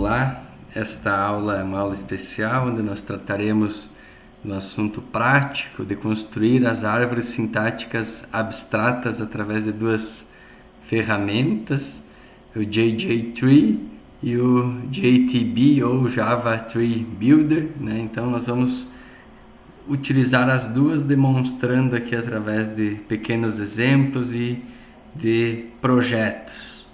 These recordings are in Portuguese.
Olá, esta aula é uma aula especial onde nós trataremos do assunto prático de construir as árvores sintáticas abstratas através de duas ferramentas, o JJ Tree e o JTB ou Java Tree Builder, né? Então nós vamos utilizar as duas, demonstrando aqui através de pequenos exemplos e de projetos.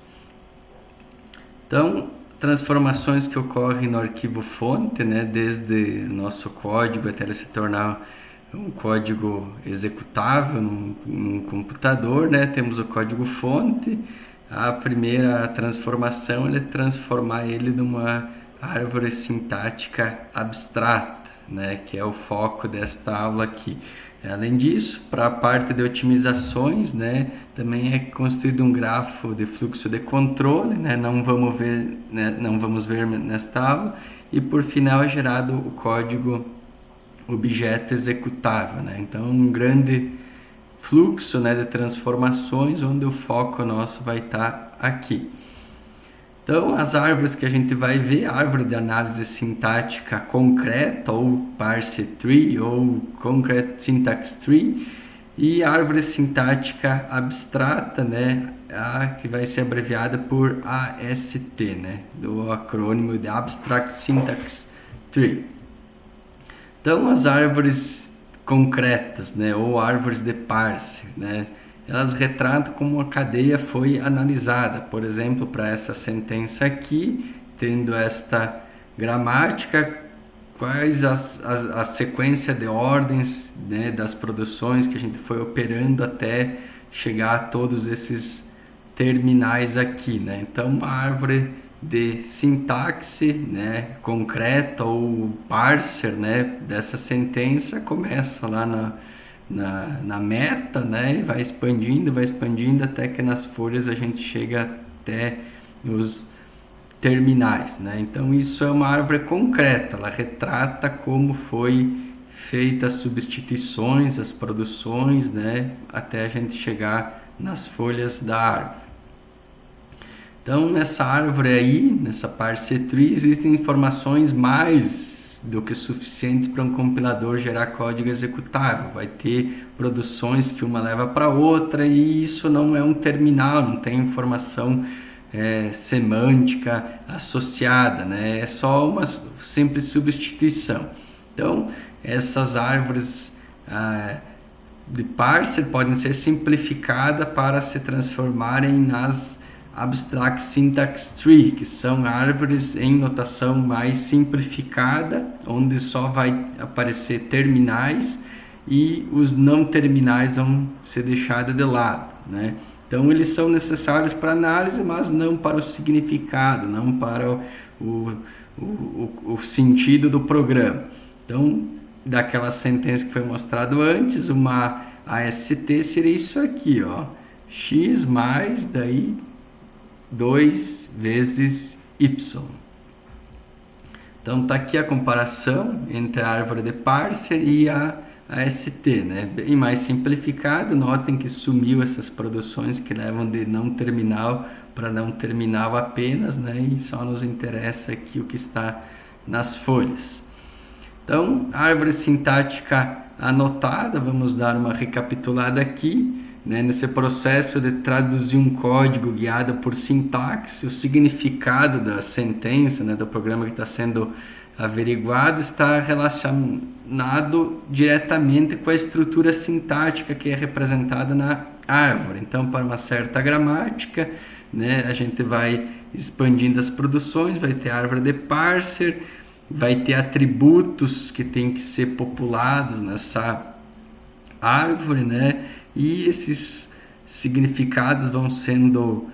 Então, transformações que ocorrem no arquivo fonte, né, desde nosso código até ele se tornar um código executável num computador, né? Temos o código fonte. A primeira transformação é transformar ele numa árvore sintática abstrata, né, que é o foco desta aula aqui. Além disso, para a parte de otimizações, né, também é construído um grafo de fluxo de controle, né, não vamos ver nesta aula, e por final é gerado o código objeto executável, né? Então um grande fluxo, né, de transformações onde o foco nosso vai estar aqui. Então, as árvores que a gente vai ver, árvore de análise sintática concreta, ou parse tree, ou concrete syntax tree, e árvore sintática abstrata, né, que vai ser abreviada por AST, né, do acrônimo de Abstract Syntax Tree. Então, as árvores concretas, né, ou árvores de parse, né, elas retratam como uma cadeia foi analisada. Por exemplo, para essa sentença aqui, tendo esta gramática, quais a sequência de ordens, né, das produções que a gente foi operando até chegar a todos esses terminais aqui, né? Então, uma árvore de sintaxe, né, concreta ou parser, né, dessa sentença começa lá na meta, né, e vai expandindo até que nas folhas a gente chega até os terminais, né? Então isso é uma árvore concreta, ela retrata como foi feita as substituições, as produções, né, até a gente chegar nas folhas da árvore. Então nessa árvore aí, nessa parse tree, existem informações mais do que suficientes para um compilador gerar código executável. Vai ter produções que uma leva para outra, e isso não é um terminal, não tem informação semântica associada, né? É só uma simples substituição. Então essas árvores de parser podem ser simplificadas para se transformarem nas Abstract Syntax Tree, que são árvores em notação mais simplificada, onde só vai aparecer terminais e os não terminais vão ser deixados de lado, né? Então eles são necessários para análise, mas não para o significado, não para o sentido do programa. Então, daquela sentença que foi mostrado antes, uma AST seria isso aqui, ó, x mais daí 2 vezes y. Então tá aqui a comparação entre a árvore de parser e a AST, né? Bem mais simplificado. Notem que sumiu essas produções que levam de não terminal para não terminal apenas, né? E só nos interessa aqui o que está nas folhas. Então, árvore sintática anotada, vamos dar uma recapitulada aqui, né? Nesse processo de traduzir um código guiado por sintaxe, o significado da sentença, né, do programa que está sendo averiguado está relacionado diretamente com a estrutura sintática que é representada na árvore. Então, para uma certa gramática, né, a gente vai expandindo as produções, vai ter árvore de parser, vai ter atributos que tem que ser populados nessa árvore, né? E esses significados vão sendo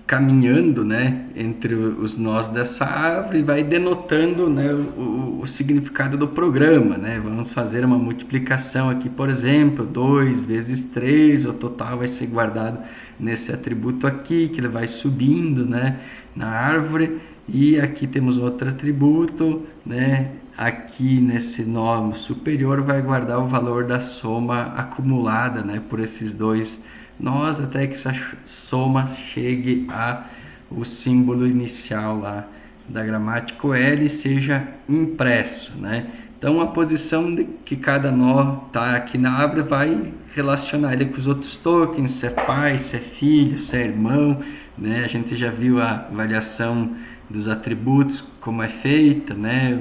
caminhando, né, entre os nós dessa árvore, e vai denotando, né, o significado do programa, né? Vamos fazer uma multiplicação aqui, por exemplo, 2 vezes 3, o total vai ser guardado nesse atributo aqui, que ele vai subindo, né, na árvore. E aqui temos outro atributo, né? Aqui nesse nó superior vai guardar o valor da soma acumulada, né, por esses dois nós, até que essa soma chegue a o símbolo inicial lá da gramática, o L, seja impresso, né? Então a posição de que cada nó está aqui na árvore vai relacionar ele com os outros tokens, se é pai, se é filho, se é irmão, né? A gente já viu a avaliação dos atributos, como é feita, né?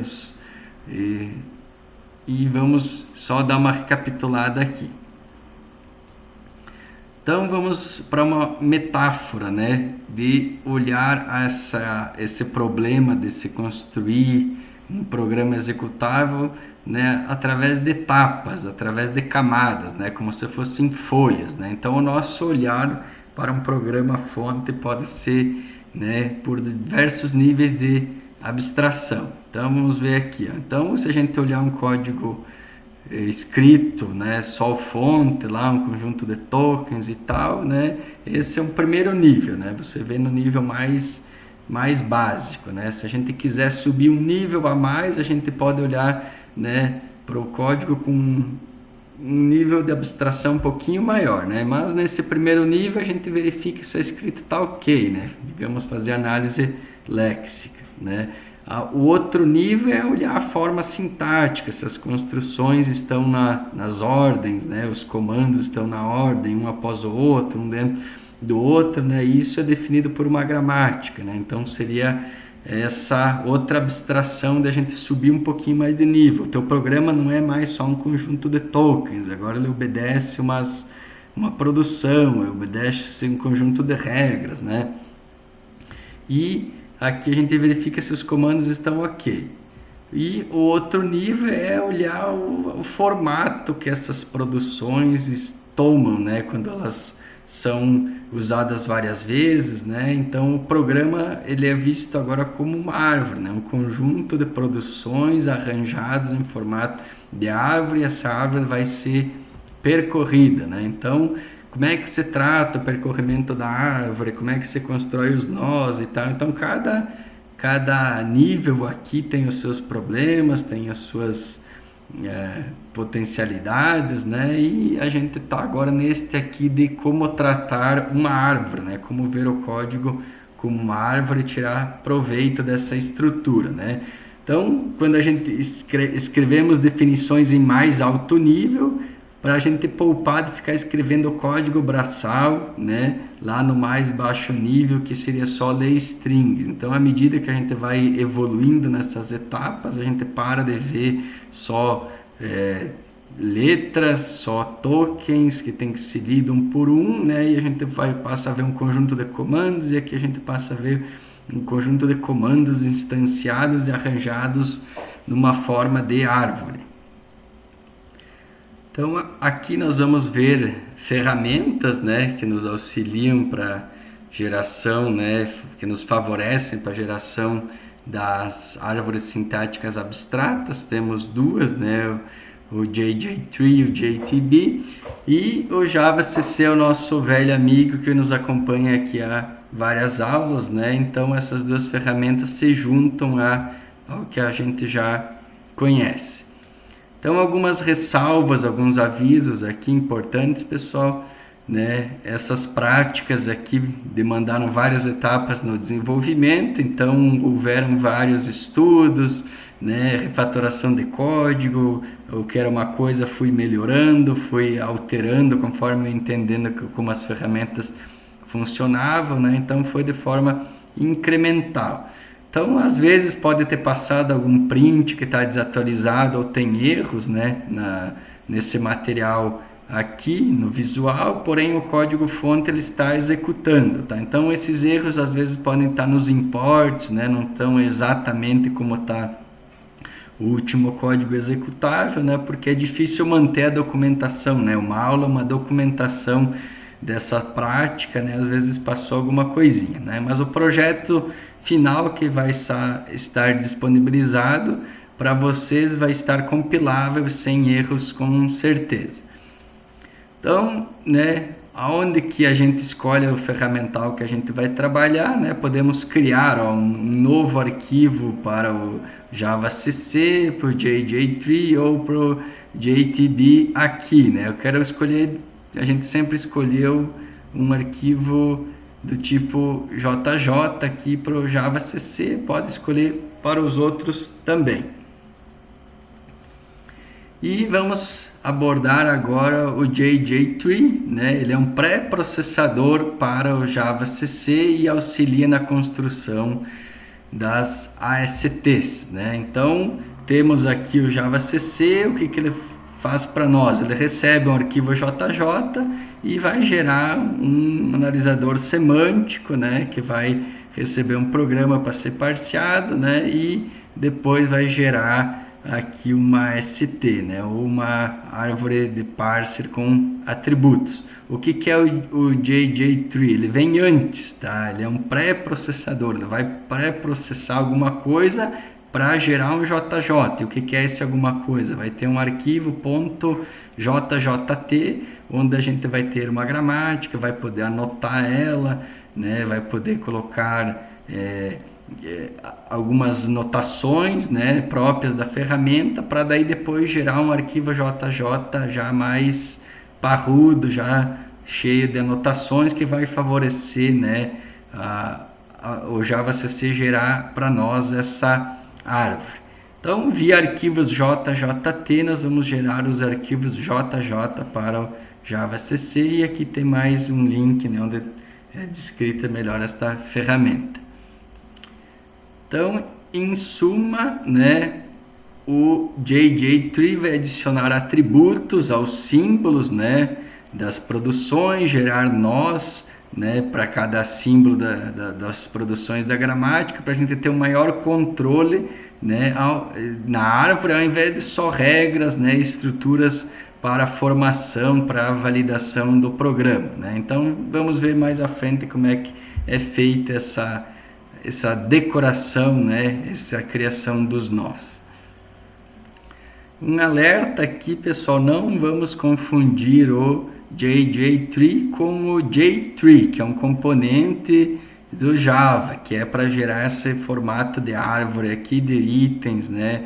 E vamos só dar uma recapitulada aqui. Então vamos para uma metáfora, né, de olhar esse problema de se construir um programa executável, né, através de etapas, através de camadas, né, como se fossem folhas, né. Então o nosso olhar para um programa fonte pode ser, né, por diversos níveis de abstração. Então vamos ver aqui, ó. Então se a gente olhar um código escrito, né, só fonte lá, um conjunto de tokens e tal, né, esse é um primeiro nível, né, você vê no nível mais básico, né, se a gente quiser subir um nível a mais, a gente pode olhar, né, para o código com um nível de abstração um pouquinho maior, né, mas nesse primeiro nível a gente verifica se a escrita está ok, né, digamos, fazer análise léxica, né. O outro nível é olhar a forma sintática, se as construções estão nas ordens, né? Os comandos estão na ordem, um após o outro, um dentro do outro, né? E isso é definido por uma gramática, né? Então seria essa outra abstração da gente subir um pouquinho mais de nível. O teu programa não é mais só um conjunto de tokens, agora ele obedece uma produção, ele obedece um conjunto de regras, né? E aqui a gente verifica se os comandos estão ok. E o outro nível é olhar o formato que essas produções tomam, né? Quando elas são usadas várias vezes, né? Então o programa ele é visto agora como uma árvore, né? Um conjunto de produções arranjadas em formato de árvore, e essa árvore vai ser percorrida, né? Então como é que se trata o percorrimento da árvore, como é que se constrói os nós e tal. Então cada nível aqui tem os seus problemas, tem as suas potencialidades, né? E a gente está agora neste aqui de como tratar uma árvore, né? Como ver o código como uma árvore e tirar proveito dessa estrutura, né? Então, quando a gente escrevemos definições em mais alto nível, para a gente poupar de ficar escrevendo o código braçal, né, lá no mais baixo nível, que seria só ler strings. Então, à medida que a gente vai evoluindo nessas etapas, a gente para de ver só letras, só tokens que tem que ser lido um por um, né, e a gente passa a ver um conjunto de comandos, e aqui a gente passa a ver um conjunto de comandos instanciados e arranjados numa forma de árvore. Então aqui nós vamos ver ferramentas, né, que nos auxiliam para geração, né, que nos favorecem para a geração das árvores sintáticas abstratas. Temos duas, né, o JJ-Tree e o JTB, e o JavaCC é o nosso velho amigo que nos acompanha aqui há várias aulas, né? Então essas duas ferramentas se juntam ao que a gente já conhece. Então, algumas ressalvas, alguns avisos aqui importantes, pessoal, né? Essas práticas aqui demandaram várias etapas no desenvolvimento, então houveram vários estudos, né? Refatoração de código, o que era uma coisa fui melhorando, fui alterando conforme entendendo como as ferramentas funcionavam, né? Então foi de forma incremental. Então, às vezes pode ter passado algum print que está desatualizado ou tem erros, né, nesse material aqui no visual, porém o código fonte ele está executando, tá? Então esses erros às vezes podem estar nos imports, né, não estão exatamente como está o último código executável, né, porque é difícil manter a documentação, né? Uma aula, uma documentação dessa prática, né, às vezes passou alguma coisinha, né? Mas o projeto final que vai estar disponibilizado para vocês vai estar compilável sem erros, com certeza. Então, né, aonde que a gente escolhe o ferramental que a gente vai trabalhar, né? Podemos criar um novo arquivo para o JavaCC, para o JJ-Tree ou para o JTB aqui, né? Eu quero escolher, a gente sempre escolheu um arquivo do tipo JJ aqui para o Java CC, pode escolher para os outros também. E vamos abordar agora o JJ3, né? Ele é um pré-processador para o Java CC e auxilia na construção das ASTs, né? Então, temos aqui o Java CC, o que ele faz para nós? Ele recebe um arquivo JJ e vai gerar um analisador semântico, né? Que vai receber um programa para ser parseado, né? E depois vai gerar aqui uma ST, né? Ou uma árvore de parser com atributos. O que é o JJ3? Ele vem antes, tá? Ele é um pré-processador, ele vai pré-processar alguma coisa para gerar um JJ. E o que é esse alguma coisa? Vai ter um arquivo .jjt, onde a gente vai ter uma gramática, vai poder anotar ela, né? Vai poder colocar algumas notações, né, próprias da ferramenta, para daí depois gerar um arquivo JJ já mais parrudo, já cheio de anotações, que vai favorecer, né, o Java CC gerar para nós essa árvore. Então, via arquivos JJT, nós vamos gerar os arquivos JJ para o Java CC, e aqui tem mais um link, né, onde é descrita melhor esta ferramenta. Então, em suma, né, o JJ3 vai adicionar atributos aos símbolos, né, das produções, gerar nós, né, para cada símbolo das produções da gramática, para a gente ter um maior controle, né, na árvore, ao invés de só regras, né, estruturas para a formação, para a validação do programa, né? Então, vamos ver mais à frente como é que é feita essa decoração, né? Essa criação dos nós. Um alerta aqui, pessoal, não vamos confundir o JJ3 com o J3, que é um componente do Java, que é para gerar esse formato de árvore aqui, de itens, né?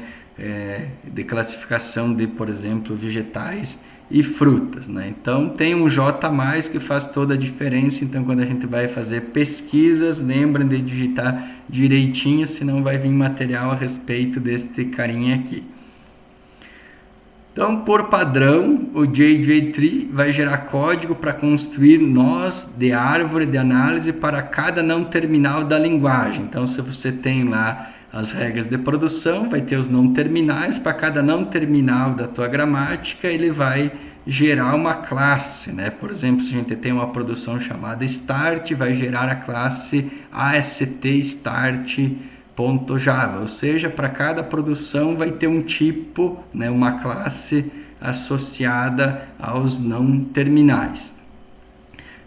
De classificação de, por exemplo, vegetais e frutas, né? Então tem um J a mais que faz toda a diferença. Então, quando a gente vai fazer pesquisas, lembrem de digitar direitinho, senão vai vir material a respeito deste carinha aqui. Então, por padrão, o JJ3 vai gerar código para construir nós de árvore de análise para cada não terminal da linguagem. Então, se você tem lá as regras de produção, vai ter os não terminais, para cada não terminal da tua gramática, ele vai gerar uma classe, né? Por exemplo, se a gente tem uma produção chamada start, vai gerar a classe AST_start.java, ou seja, para cada produção vai ter um tipo, né, uma classe associada aos não terminais.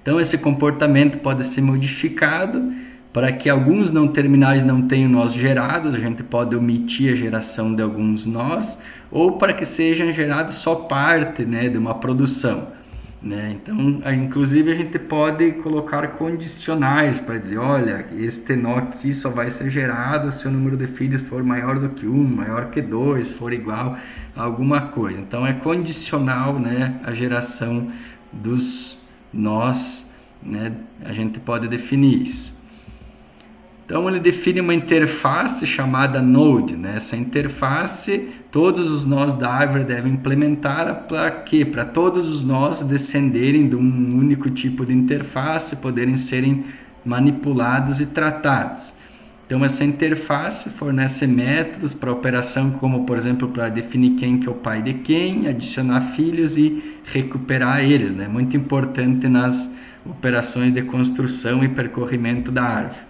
Então, esse comportamento pode ser modificado para que alguns não terminais não tenham nós gerados, a gente pode omitir a geração de alguns nós, ou para que sejam gerados só parte, né, de uma produção, né? Então, inclusive a gente pode colocar condicionais para dizer, olha, este nó aqui só vai ser gerado se o número de filhos for maior do que 1, maior que 2, for igual a alguma coisa. Então, é condicional, né, a geração dos nós, né? A gente pode definir isso. Então, ele define uma interface chamada Node, né? Essa interface, todos os nós da árvore devem implementar para quê? Para todos os nós descenderem de um único tipo de interface, poderem serem manipulados e tratados. Então, essa interface fornece métodos para operação, como, por exemplo, para definir quem que é o pai de quem, adicionar filhos e recuperar eles, né? Muito importante nas operações de construção e percorrimento da árvore.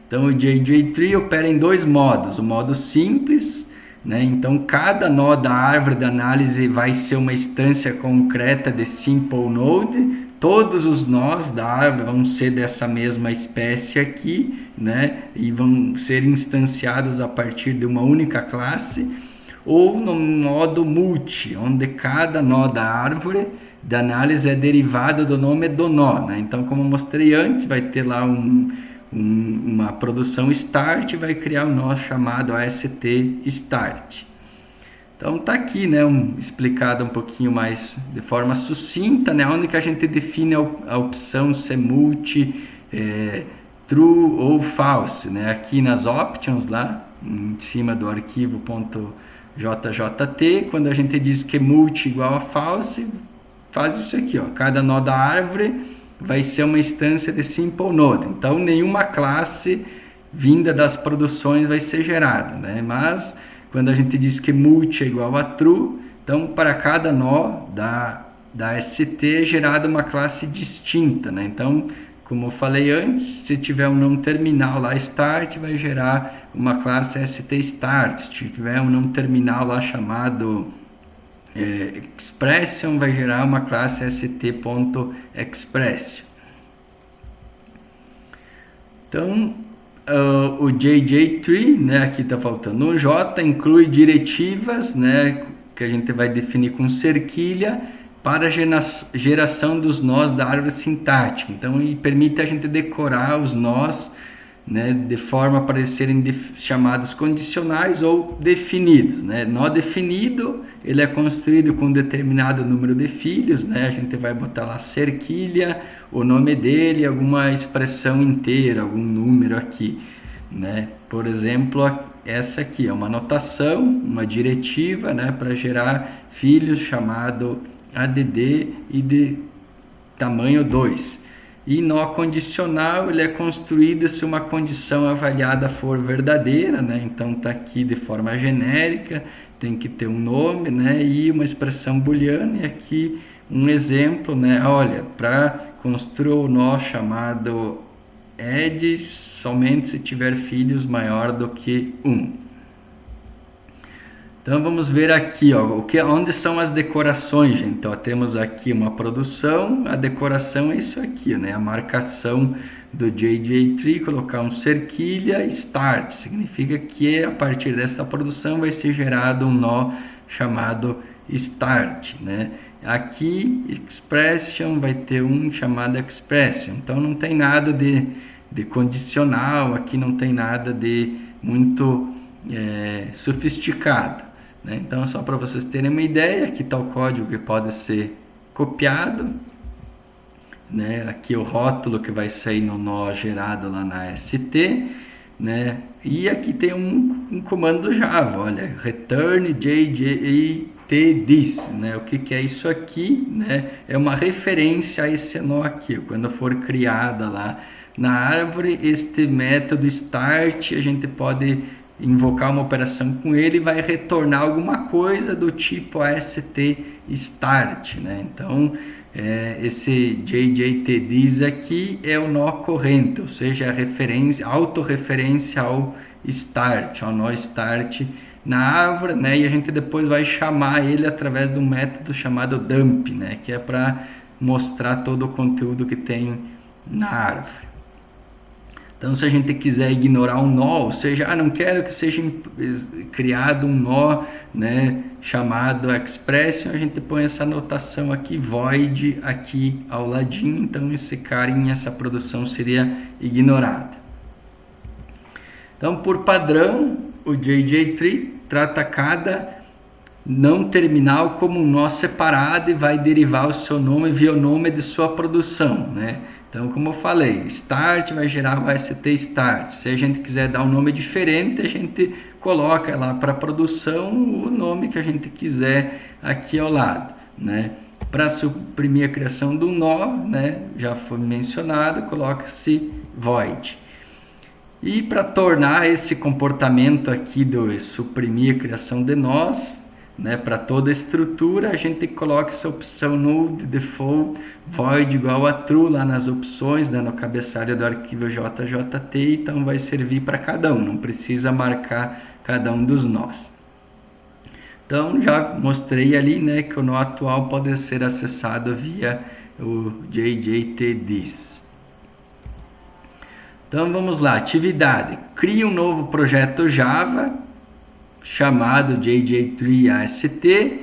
Então, o JJ3 opera em dois modos. O modo simples, né? Então, cada nó da árvore de análise vai ser uma instância concreta de Simple Node. Todos os nós da árvore vão ser dessa mesma espécie aqui, né? E vão ser instanciados a partir de uma única classe. Ou no modo multi, onde cada nó da árvore de análise é derivado do nome do nó, né? Então, como eu mostrei antes, vai ter lá uma produção start, vai criar um nó chamado AST start. Então tá aqui, né, explicado um pouquinho mais de forma sucinta, né, onde que a gente define a opção se é multi, true ou false, né, aqui nas options lá, em cima do arquivo .jjt, quando a gente diz que multi igual a false, faz isso aqui, ó, cada nó da árvore vai ser uma instância de simple node, então nenhuma classe vinda das produções vai ser gerada, né, mas quando a gente diz que multi é igual a true, então para cada nó da ST é gerada uma classe distinta, né? Então, como eu falei antes, se tiver um não terminal lá start, vai gerar uma classe ST start. Se tiver um não terminal lá chamado expression, vai gerar uma classe st.expression. Então, o JJ3, né, aqui está faltando um J, inclui diretivas, né, que a gente vai definir com cerquilha para a geração dos nós da árvore sintática. Então, ele permite a gente decorar os nós, né, de forma para eles serem chamados condicionais ou definidos, né? Nó definido, ele é construído com um determinado número de filhos, né? A gente vai botar lá cerquilha, o nome dele, alguma expressão inteira, algum número aqui, né? Por exemplo, essa aqui é uma notação, uma diretiva, né, para gerar filhos chamado ADD e de tamanho 2. E nó condicional, ele é construído se uma condição avaliada for verdadeira, né? Então tá aqui de forma genérica, tem que ter um nome, né? E uma expressão booleana, e aqui um exemplo, né? Olha, para construir o nó chamado add somente se tiver filhos maior do que 1. Então vamos ver aqui, ó, onde são as decorações, gente. Então temos aqui uma produção, a decoração é isso aqui, né? A marcação do JJ3, colocar um cerquilha, start, significa que a partir dessa produção vai ser gerado um nó chamado start, né? Aqui expression vai ter um chamado expression, então não tem nada de condicional, aqui não tem nada de muito sofisticado. Então, só para vocês terem uma ideia, aqui está o código que pode ser copiado, né? Aqui o rótulo que vai sair no nó gerado lá na ST, né? E aqui tem um comando do Java, olha, return jjtthis, né? O que é isso aqui, né? É uma referência a esse nó aqui, quando for criada lá na árvore, este método start, a gente pode invocar uma operação com ele e vai retornar alguma coisa do tipo AST start, né? Então, esse JJTthis aqui é o nó corrente, ou seja, a referência, autorreferência ao start, ao nó start na árvore, né? E a gente depois vai chamar ele através de um método chamado dump, né? Que é para mostrar todo o conteúdo que tem na árvore. Então, se a gente quiser ignorar um nó, ou seja, não quero que seja criado um nó, né, chamado expression, a gente põe essa notação aqui, void, aqui ao ladinho, então esse carinha, essa produção seria ignorada. Então, por padrão, o JJ3 trata cada não terminal como um nó separado e vai derivar o seu nome via o nome de sua produção, né? Então, como eu falei, start vai gerar o ST start. Se a gente quiser dar um nome diferente, a gente coloca lá para produção o nome que a gente quiser aqui ao lado, né? Para suprimir a criação do nó, né, já foi mencionado, coloca-se void. E para tornar esse comportamento aqui do suprimir a criação de nós, né, para toda a estrutura, a gente coloca essa opção node default void igual a true lá nas opções, né, no cabeçalho do arquivo JJT, então vai servir para cada um, não precisa marcar cada um dos nós. Então já mostrei ali, né, que o nó atual pode ser acessado via o JJTthis. Então vamos lá, atividade, cria um novo projeto Java chamado JJ3AST.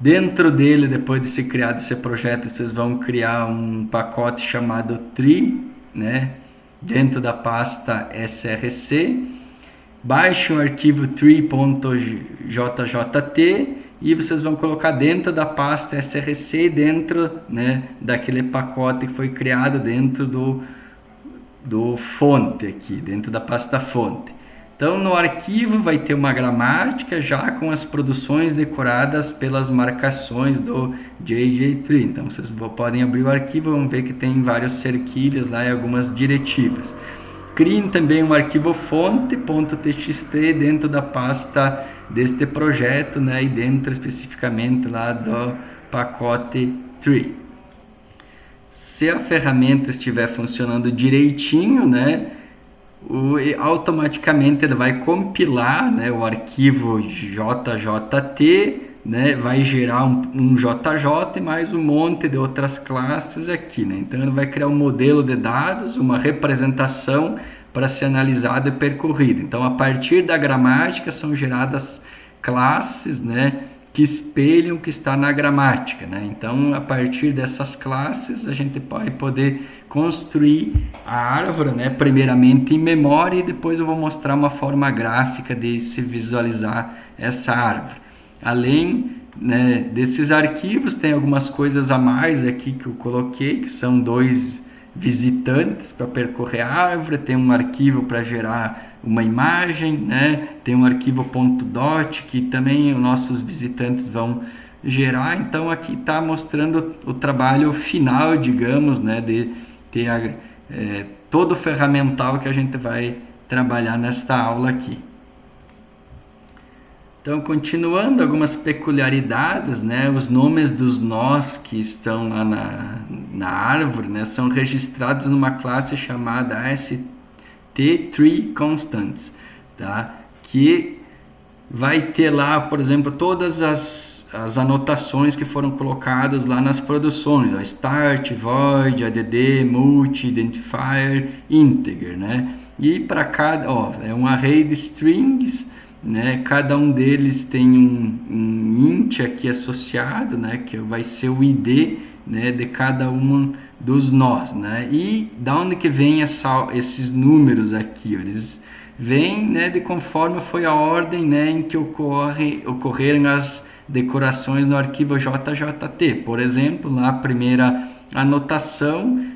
Dentro dele, depois de ser criado esse projeto, vocês vão criar um pacote chamado tree, né, dentro da pasta src. baixem o arquivo tree.jjt e vocês vão colocar dentro da pasta src, dentro, né, daquele pacote que foi criado dentro do fonte aqui, dentro da pasta fonte. Então no arquivo vai ter uma gramática já com as produções decoradas pelas marcações do JJ-Tree. Então vocês podem abrir o arquivo, vão ver que tem vários cerquilhos lá e algumas diretivas. Criem também um arquivo fonte.txt dentro da pasta deste projeto, né, e dentro especificamente lá do pacote tree. Se a ferramenta estiver funcionando direitinho, né, automaticamente ele vai compilar, né, o arquivo JJT, né, vai gerar um JJ e mais um monte de outras classes aqui, né? Então ele vai criar um modelo de dados, uma representação para ser analisado e percorrido. Então a partir da gramática são geradas classes, né, que espelham o que está na gramática, né? Então a partir dessas classes a gente vai poder construir a árvore, né, primeiramente em memória, e depois eu vou mostrar uma forma gráfica de se visualizar essa árvore. Além, né, desses arquivos, tem algumas coisas a mais aqui que eu coloquei, que são 2 visitantes para percorrer a árvore, tem um arquivo para gerar uma imagem, né, tem um arquivo .dot que também os nossos visitantes vão gerar. Então aqui está mostrando o trabalho final, digamos, né, de ter todo o ferramental que a gente vai trabalhar nesta aula aqui. Então, continuando, algumas peculiaridades, né? Os nomes dos nós que estão lá na árvore, né, são registrados numa classe chamada stTreeConstants, tá? Que vai ter lá, por exemplo, todas as anotações que foram colocadas lá nas produções, ó, start, void, add, multi, identifier, integer, né? E para cada, ó, é um array de strings, né? Cada um deles tem um int aqui associado, né, que vai ser o id, né, de cada um dos nós, né? E da onde que vem esses números aqui? Eles vêm, né, de conforme foi a ordem, né, em que ocorreram as decorações no arquivo JJT. Por exemplo, lá a primeira anotação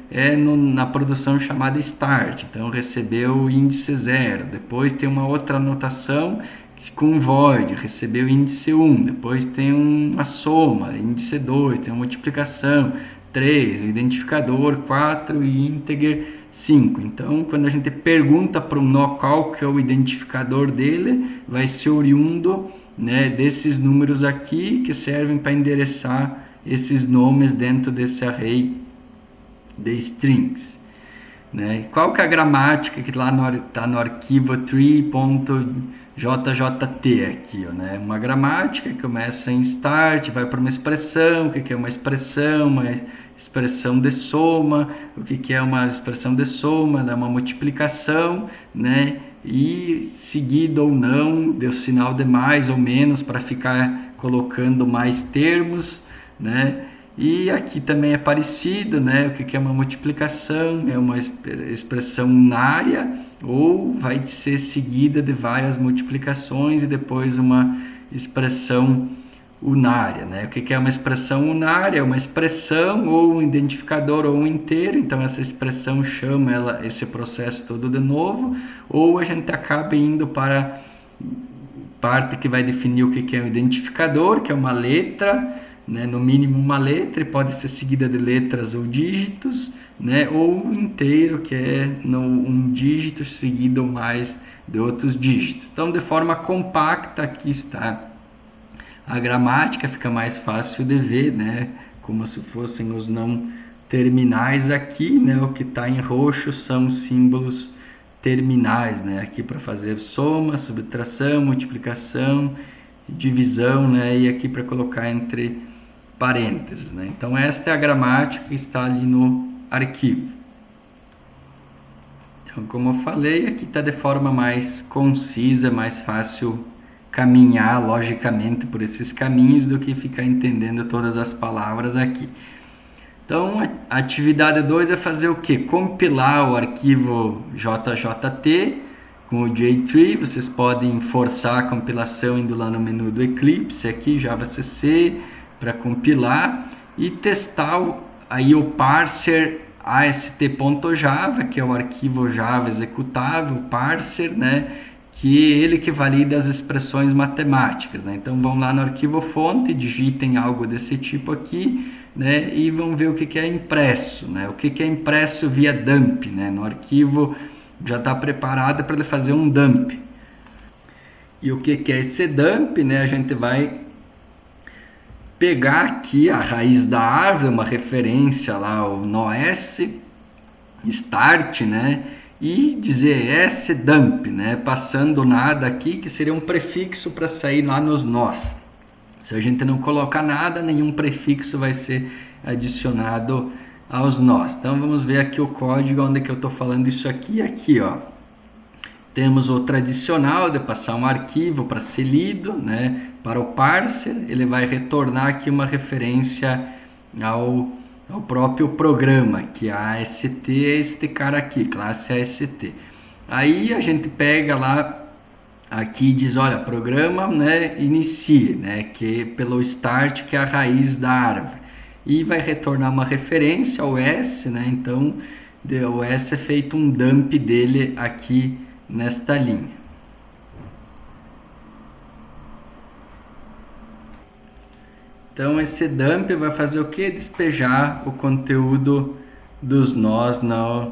na produção chamada start, então recebeu o índice 0, depois tem uma outra anotação com void, recebeu o índice 1, depois tem uma soma, índice 2, tem uma multiplicação, 3, o identificador, 4 e integer 5. Então, quando a gente pergunta para um nó qual que é o identificador dele, vai ser oriundo, né, desses números aqui que servem para endereçar esses nomes dentro desse array de strings, né? Qual que é a gramática que lá está no arquivo tree.jjt aqui, ó, né? Uma gramática que começa em start, vai para uma expressão, o que é uma expressão de soma, o que é uma expressão de soma, né? Uma multiplicação, né? E seguido ou não, deu sinal de mais ou menos para ficar colocando mais termos, né? E aqui também é parecido, né? O que é uma multiplicação? É uma expressão unária, ou vai ser seguida de várias multiplicações e depois uma expressão unária, né? O que é uma expressão unária? É uma expressão ou um identificador ou um inteiro, então essa expressão chama esse processo todo de novo, ou a gente acaba indo para a parte que vai definir o que é um identificador, que é uma letra, né, no mínimo uma letra, e pode ser seguida de letras ou dígitos, né, ou inteiro, que é um dígito seguido ou mais de outros dígitos. Então, de forma compacta, aqui está a gramática, fica mais fácil de ver, né, como se fossem os não terminais aqui, né, o que está em roxo são símbolos terminais, né, aqui para fazer soma, subtração, multiplicação, divisão, né, e aqui para colocar entre parênteses, né? Então esta é a gramática que está ali no arquivo. Então, como eu falei, aqui está de forma mais concisa, mais fácil caminhar logicamente por esses caminhos do que ficar entendendo todas as palavras aqui. Então a atividade 2 é fazer o que? Compilar o arquivo JJT, com o J-Tree. Vocês podem forçar a compilação indo lá no menu do Eclipse, aqui JavaCC, para compilar e testar aí o parser ast.java, que é o arquivo Java executável, parser, né? Que é ele que valida as expressões matemáticas, né? Então vão lá no arquivo fonte, digitem algo desse tipo aqui, né? E vão ver o que é impresso, né? O que é impresso via dump, né? No arquivo já está preparado para ele fazer um dump. E o que é esse dump, né? A gente vai pegar aqui a raiz da árvore, uma referência lá ao NOS start, né? E dizer sdump, né? Passando nada aqui, que seria um prefixo para sair lá nos nós. Se a gente não colocar nada, nenhum prefixo vai ser adicionado aos nós. Então vamos ver aqui o código onde que eu estou falando isso aqui. Aqui, ó, temos o tradicional de passar um arquivo para ser lido, né? Para o parser, ele vai retornar aqui uma referência ao próprio programa, que a AST é este cara aqui, classe AST. Aí a gente pega lá, aqui diz, olha, programa, né, inicie, né, que pelo start, que é a raiz da árvore. E vai retornar uma referência ao S, né, então o S é feito um dump dele aqui nesta linha. Então esse dump vai fazer o que? Despejar o conteúdo dos nós no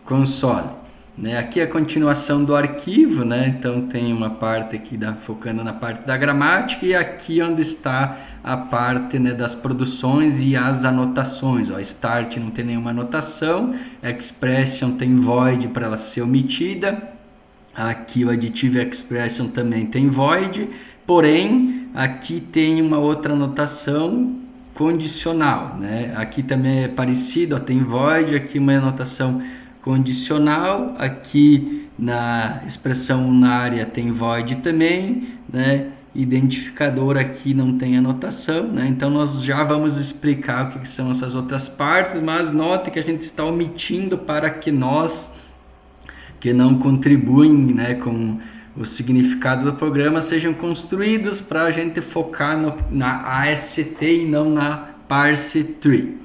console. Né? Aqui é a continuação do arquivo, né? Então tem uma parte aqui focando na parte da gramática e aqui onde está a parte, né, das produções e as anotações. Ó, start não tem nenhuma anotação, expression tem void para ela ser omitida, aqui o additive expression também tem void, porém aqui tem uma outra anotação condicional, né? Aqui também é parecido, ó, tem void, aqui uma anotação condicional, aqui na expressão unária tem void também, né? Identificador aqui não tem anotação, né? Então nós já vamos explicar o que são essas outras partes, mas note que a gente está omitindo para que nós que não contribuem, né, com o significado do programa sejam construídos para a gente focar na AST e não na parse tree.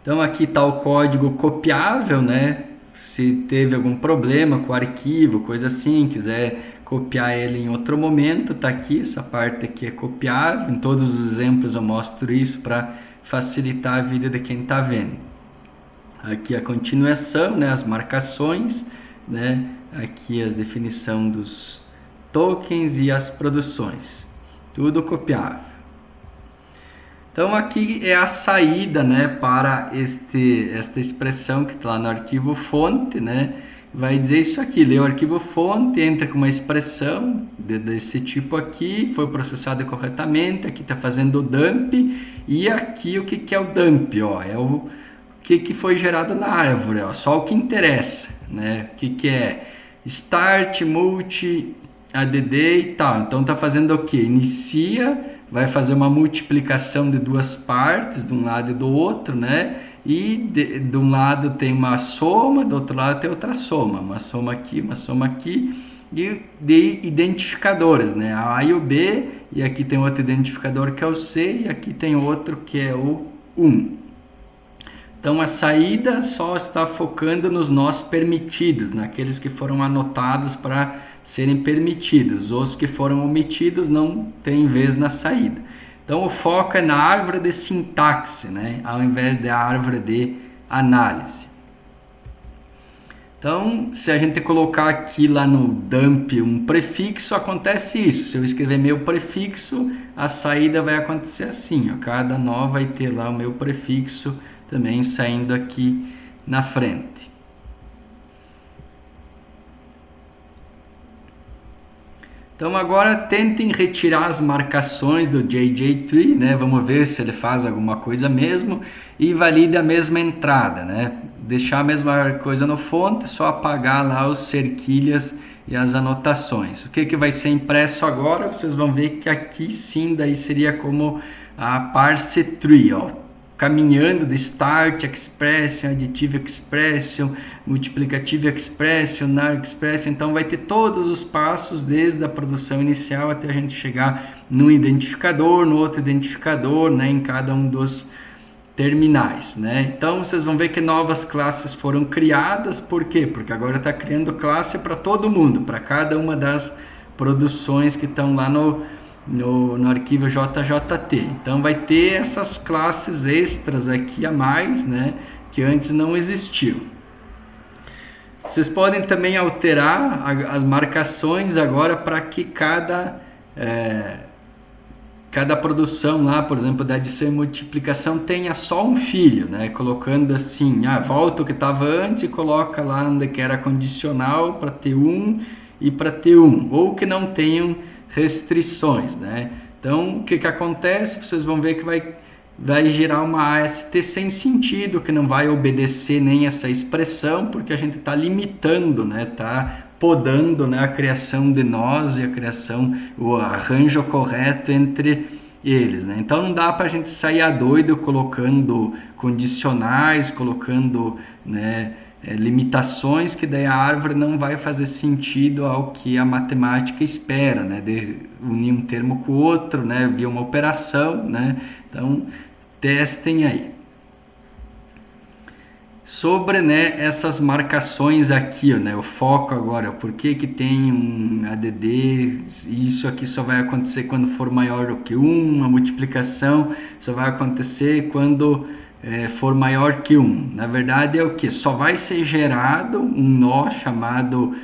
Então aqui está o código copiável, né? Se teve algum problema com o arquivo, coisa assim, quiser copiar ele em outro momento, tá aqui, essa parte aqui é copiável. Em todos os exemplos eu mostro isso para facilitar a vida de quem está vendo. Aqui a continuação, né? As marcações, né? Aqui a definição dos tokens e as produções, tudo copiável. Então aqui é a saída, né, para esta expressão que está lá no arquivo fonte, né? Vai dizer isso aqui, lê o arquivo fonte, entra com uma expressão desse tipo aqui, foi processada corretamente, aqui está fazendo o dump, e aqui o que é o dump, ó, é o que foi gerado na árvore, ó, só o que interessa, né? O que é start, multi, add e tal. Então tá fazendo o que? Inicia, vai fazer uma multiplicação de duas partes, de um lado e do outro, né? E de um lado tem uma soma, do outro lado tem outra soma, uma soma aqui, e de identificadores, né? A e o B, e aqui tem outro identificador que é o C, e aqui tem outro que é o 1. Então a saída só está focando nos nós permitidos, naqueles que foram anotados para serem permitidos. Os que foram omitidos não tem vez na saída. Então o foco é na árvore de sintaxe, né? Ao invés da árvore de análise. Então, se a gente colocar aqui lá no dump um prefixo, acontece isso. Se eu escrever meu prefixo, a saída vai acontecer assim, ó. Cada nó vai ter lá o meu prefixo também saindo aqui na frente. Então agora tentem retirar as marcações do JJ-Tree, né? Vamos ver se ele faz alguma coisa mesmo e valide a mesma entrada, né? Deixar a mesma coisa no fonte, só apagar lá os cerquilhas e as anotações. O que vai ser impresso agora? Vocês vão ver que aqui sim daí seria como a parse tree, ó. caminhando de Start Expression, Additive Expression, Multiplicative Expression, NAR Expression. Então vai ter todos os passos desde a produção inicial até a gente chegar num identificador, no outro identificador, né, em cada um dos terminais, né? Então vocês vão ver que novas classes foram criadas. Por quê? Porque agora está criando classe para todo mundo, para cada uma das produções que estão lá no arquivo JJT. Então vai ter essas classes extras aqui a mais, né, que antes não existiam. Vocês podem também alterar as marcações agora para que cada produção lá, por exemplo, da adição e multiplicação tenha só um filho, né? Colocando assim, volta o que estava antes e coloca lá onde que era condicional para T1 e para T1, ou que não tenham restrições, né? Então, o que acontece? Vocês vão ver que vai gerar uma AST sem sentido, que não vai obedecer nem essa expressão, porque a gente está limitando, né? Tá podando, né, a criação de nós e a criação, o arranjo correto entre eles, né? Então não dá para a gente sair a doido colocando condicionais, colocando, né, limitações, que daí a árvore não vai fazer sentido ao que a matemática espera, né, de unir um termo com o outro, né, via uma operação, né? Então testem aí. Sobre, né, essas marcações aqui, né, o foco agora, por que tem um ADD, isso aqui só vai acontecer quando for maior do que 1, a multiplicação só vai acontecer quando for maior que 1. Na verdade é o que? Só vai ser gerado um nó chamado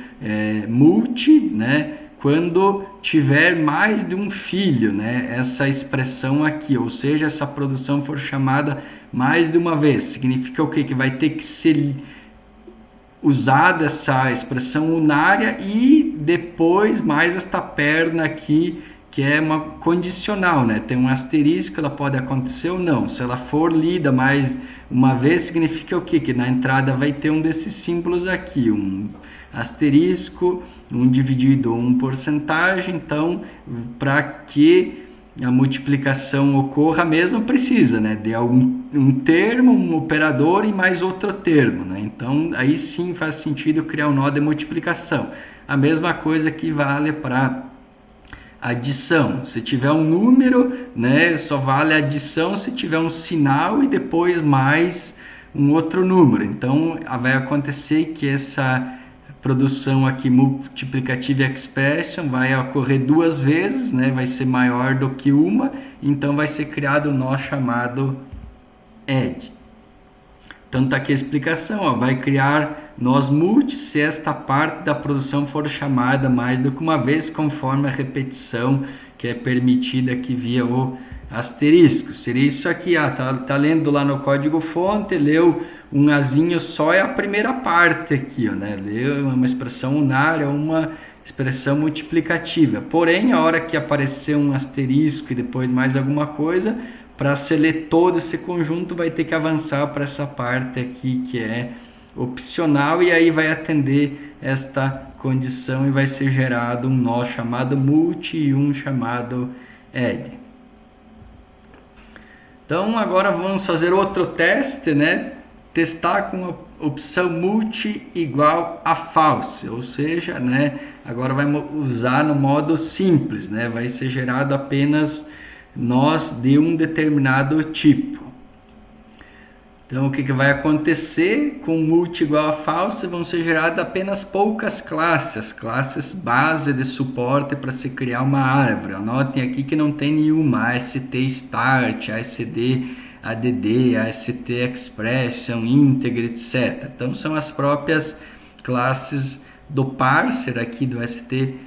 multi, né, quando tiver mais de um filho, né, essa expressão aqui, ou seja, essa produção for chamada mais de uma vez. Significa o quê? Que vai ter que ser usada essa expressão unária e depois mais esta perna aqui, que é uma condicional, né? Tem um asterisco, ela pode acontecer ou não. Se ela for lida mais uma vez, significa o quê? Que na entrada vai ter um desses símbolos aqui, um asterisco, um dividido, um porcentagem. Então, para que a multiplicação ocorra mesmo, precisa, né, de um termo, um operador e mais outro termo, né? Então aí sim faz sentido criar um nó de multiplicação. A mesma coisa que vale para adição. Se tiver um número, né, só vale adição se tiver um sinal e depois mais um outro número. Então vai acontecer que essa produção aqui multiplicative expression vai ocorrer duas vezes, né? Vai ser maior do que uma, então vai ser criado um nó chamado add. Então tá aqui a explicação, ó, vai criar nós multi se esta parte da produção for chamada mais do que uma vez, conforme a repetição que é permitida aqui via o asterisco. Seria isso aqui, tá lendo lá no código fonte, leu um azinho só, é a primeira parte aqui, ó, né? Leu uma expressão unária, uma expressão multiplicativa. Porém, a hora que aparecer um asterisco e depois mais alguma coisa, para se ler todo esse conjunto, vai ter que avançar para essa parte aqui que é opcional, e aí vai atender esta condição e vai ser gerado um nó chamado multi e um chamado add. Então agora vamos fazer outro teste, né? Testar com a opção multi igual a false, ou seja, né, agora vai usar no modo simples, né? Vai ser gerado apenas nós de um determinado tipo. Então o que vai acontecer com multi igual a false? Vão ser geradas apenas poucas classes base de suporte para se criar uma árvore. Anotem aqui que não tem nenhuma AST Start, ASD ADD, AST Expression, Integer, etc. Então são as próprias classes do parser aqui do st.java,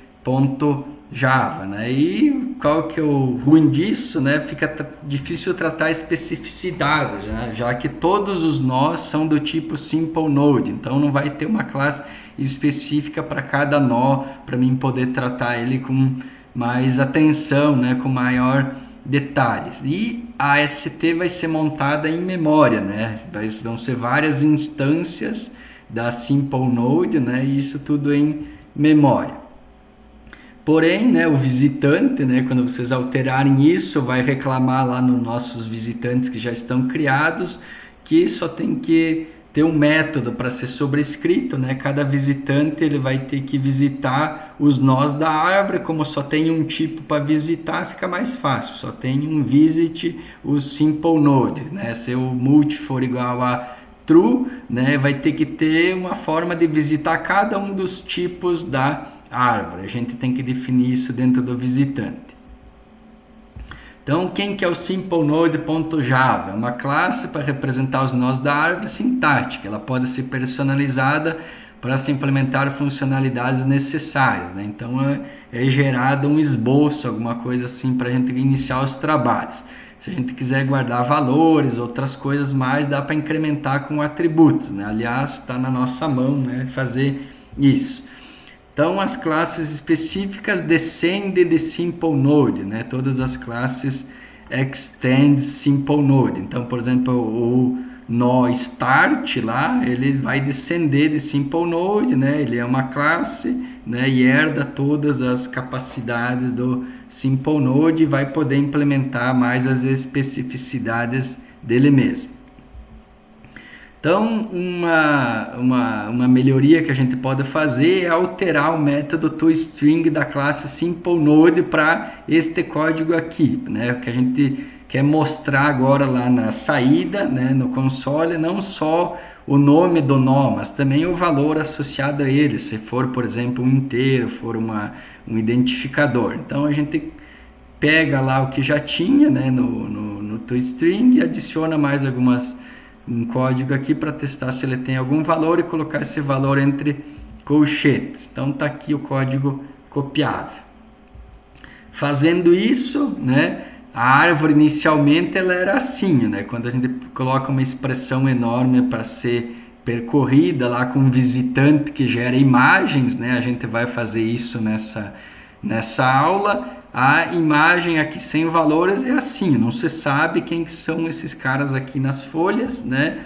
né? E qual que é o ruim disso, né? Fica difícil tratar especificidade, já que todos os nós são do tipo Simple Node, então não vai ter uma classe específica para cada nó, para mim poder tratar ele com mais atenção, né? Com maior detalhes. E a AST vai ser montada em memória, né? Vão ser várias instâncias da Simple Node, né? E isso tudo em memória. Porém, né, o visitante, né, quando vocês alterarem isso, vai reclamar lá nos nossos visitantes que já estão criados, que só tem que ter um método para ser sobrescrito, né? Cada visitante ele vai ter que visitar os nós da árvore, como só tem um tipo para visitar, fica mais fácil. Só tem um visit, o simple node, né? Se o multi for igual a true, né, vai ter que ter uma forma de visitar cada um dos tipos da árvore. A gente tem que definir isso dentro do visitante. Então, quem que é o SimpleNode.java? É uma classe para representar os nós da árvore sintática. Ela pode ser personalizada para se implementar funcionalidades necessárias, né? Então, é gerado um esboço, alguma coisa assim, para a gente iniciar os trabalhos. Se a gente quiser guardar valores, outras coisas mais, dá para incrementar com atributos, né? Aliás, está na nossa mão, né, fazer isso. Então, as classes específicas descendem de SimpleNode, né? Todas as classes extend SimpleNode. Então, por exemplo, o nó start lá, ele vai descender de SimpleNode, né? Ele é uma classe, né? E herda todas as capacidades do SimpleNode e vai poder implementar mais as especificidades dele mesmo. Então, uma melhoria que a gente pode fazer é alterar o método toString da classe SimpleNode para este código aqui, né? Que a gente quer mostrar agora lá na saída, né? No console, não só o nome do nó, mas também o valor associado a ele, se for, por exemplo, um inteiro, for um identificador. Então, a gente pega lá o que já tinha, né? no toString e adiciona mais um código aqui para testar se ele tem algum valor e colocar esse valor entre colchetes. Então está aqui o código copiável. Fazendo isso, né, a árvore inicialmente ela era assim, né? Quando a gente coloca uma expressão enorme para ser percorrida lá com um visitante que gera imagens, né? A gente vai fazer isso nessa aula. A imagem aqui sem valores é assim, não se sabe quem que são esses caras aqui nas folhas, né?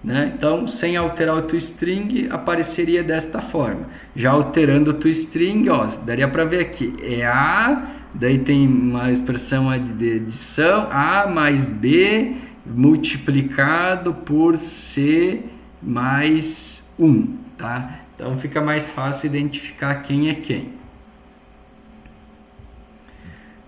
Então, sem alterar o toString, apareceria desta forma. Já alterando o toString, ó, daria para ver aqui, é A, daí tem uma expressão de adição, A mais B multiplicado por C mais 1, tá? Então, fica mais fácil identificar quem é quem.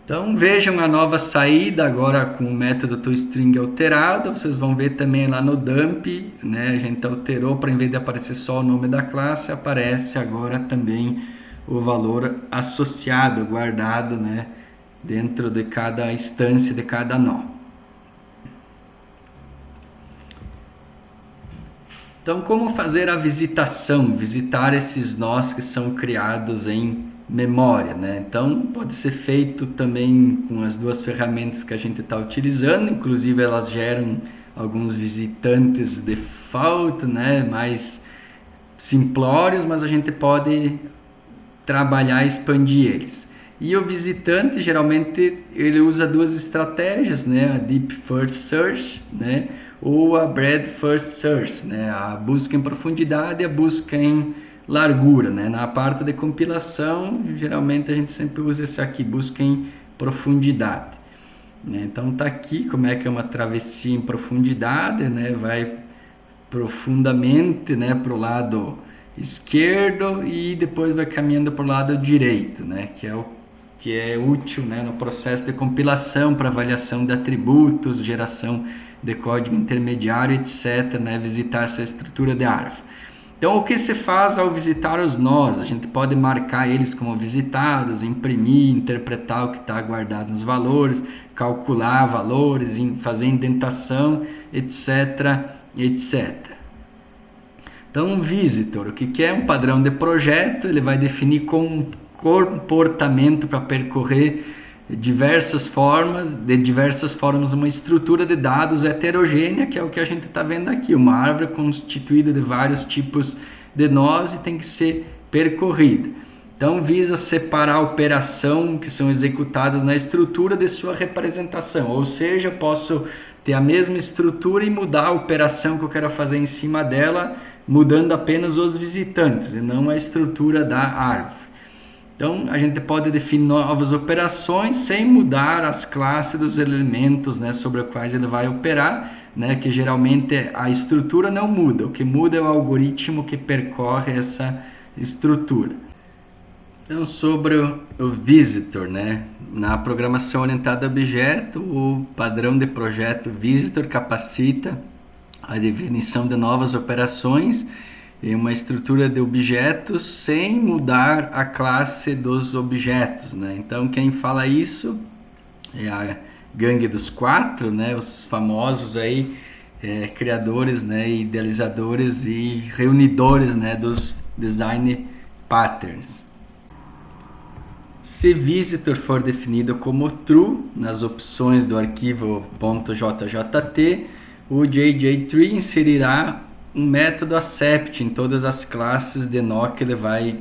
Então vejam a nova saída agora com o método toString alterado. Vocês vão ver também lá no dump, né? A gente alterou para, em vez de aparecer só o nome da classe, aparece agora também o valor associado, guardado, né? Dentro de cada instância de cada nó. Então, como fazer a visitação? Visitar esses nós que são criados em memória, né? Então pode ser feito também com as duas ferramentas que a gente está utilizando, inclusive elas geram alguns visitantes default, né? Mais simplórios, mas a gente pode trabalhar e expandir eles. E o visitante geralmente ele usa duas estratégias, né? A Deep First Search, né? Ou a Breadth First Search, né? A busca em profundidade e a busca em largura, né? Na parte de compilação, geralmente a gente sempre usa esse aqui, busca em profundidade, né? Então tá aqui como é que é uma travessia em profundidade, né? Vai profundamente, né, para o lado esquerdo e depois vai caminhando para o lado direito, né? Que é útil, né, no processo de compilação para avaliação de atributos, geração de código intermediário, etc., né? Visitar essa estrutura de árvore. Então, o que se faz ao visitar os nós? A gente pode marcar eles como visitados, imprimir, interpretar o que está guardado nos valores, calcular valores, fazer indentação, etc., etc. Então, um visitor, o que é um padrão de projeto? Ele vai definir com comportamento para percorrer de diversas formas uma estrutura de dados heterogênea, que é o que a gente está vendo aqui, uma árvore constituída de vários tipos de nós e tem que ser percorrida. Então visa separar a operação que são executadas na estrutura de sua representação, ou seja, eu posso ter a mesma estrutura e mudar a operação que eu quero fazer em cima dela, mudando apenas os visitantes e não a estrutura da árvore. Então a gente pode definir novas operações sem mudar as classes dos elementos, né, sobre os quais ele vai operar, né, que geralmente a estrutura não muda, o que muda é o algoritmo que percorre essa estrutura. Então, sobre o visitor, né? Na programação orientada a objeto, o padrão de projeto visitor capacita a definição de novas operações em uma estrutura de objetos sem mudar a classe dos objetos, né? Então, quem fala isso é a gangue dos quatro, né? Os famosos aí criadores, né? Idealizadores e reunidores, né? Dos design patterns. Se visitor for definido como true nas opções do arquivo .jjt, o JJ-Tree inserirá um método accept em todas as classes de nó que ele vai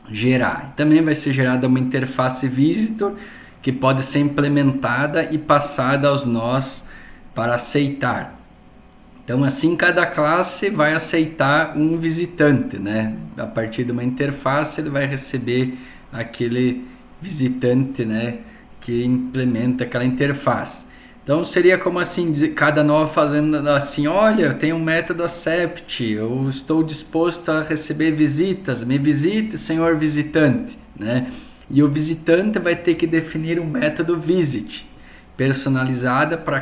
gerar. Também vai ser gerada uma interface visitor que pode ser implementada e passada aos nós para aceitar. Então, assim, cada classe vai aceitar um visitante, né? A partir de uma interface, ele vai receber aquele visitante, né, que implementa aquela interface. Então seria como assim, cada nó fazendo assim: olha, tem um método accept, eu estou disposto a receber visitas, me visite, senhor visitante, né? E o visitante vai ter que definir um método visit, personalizada para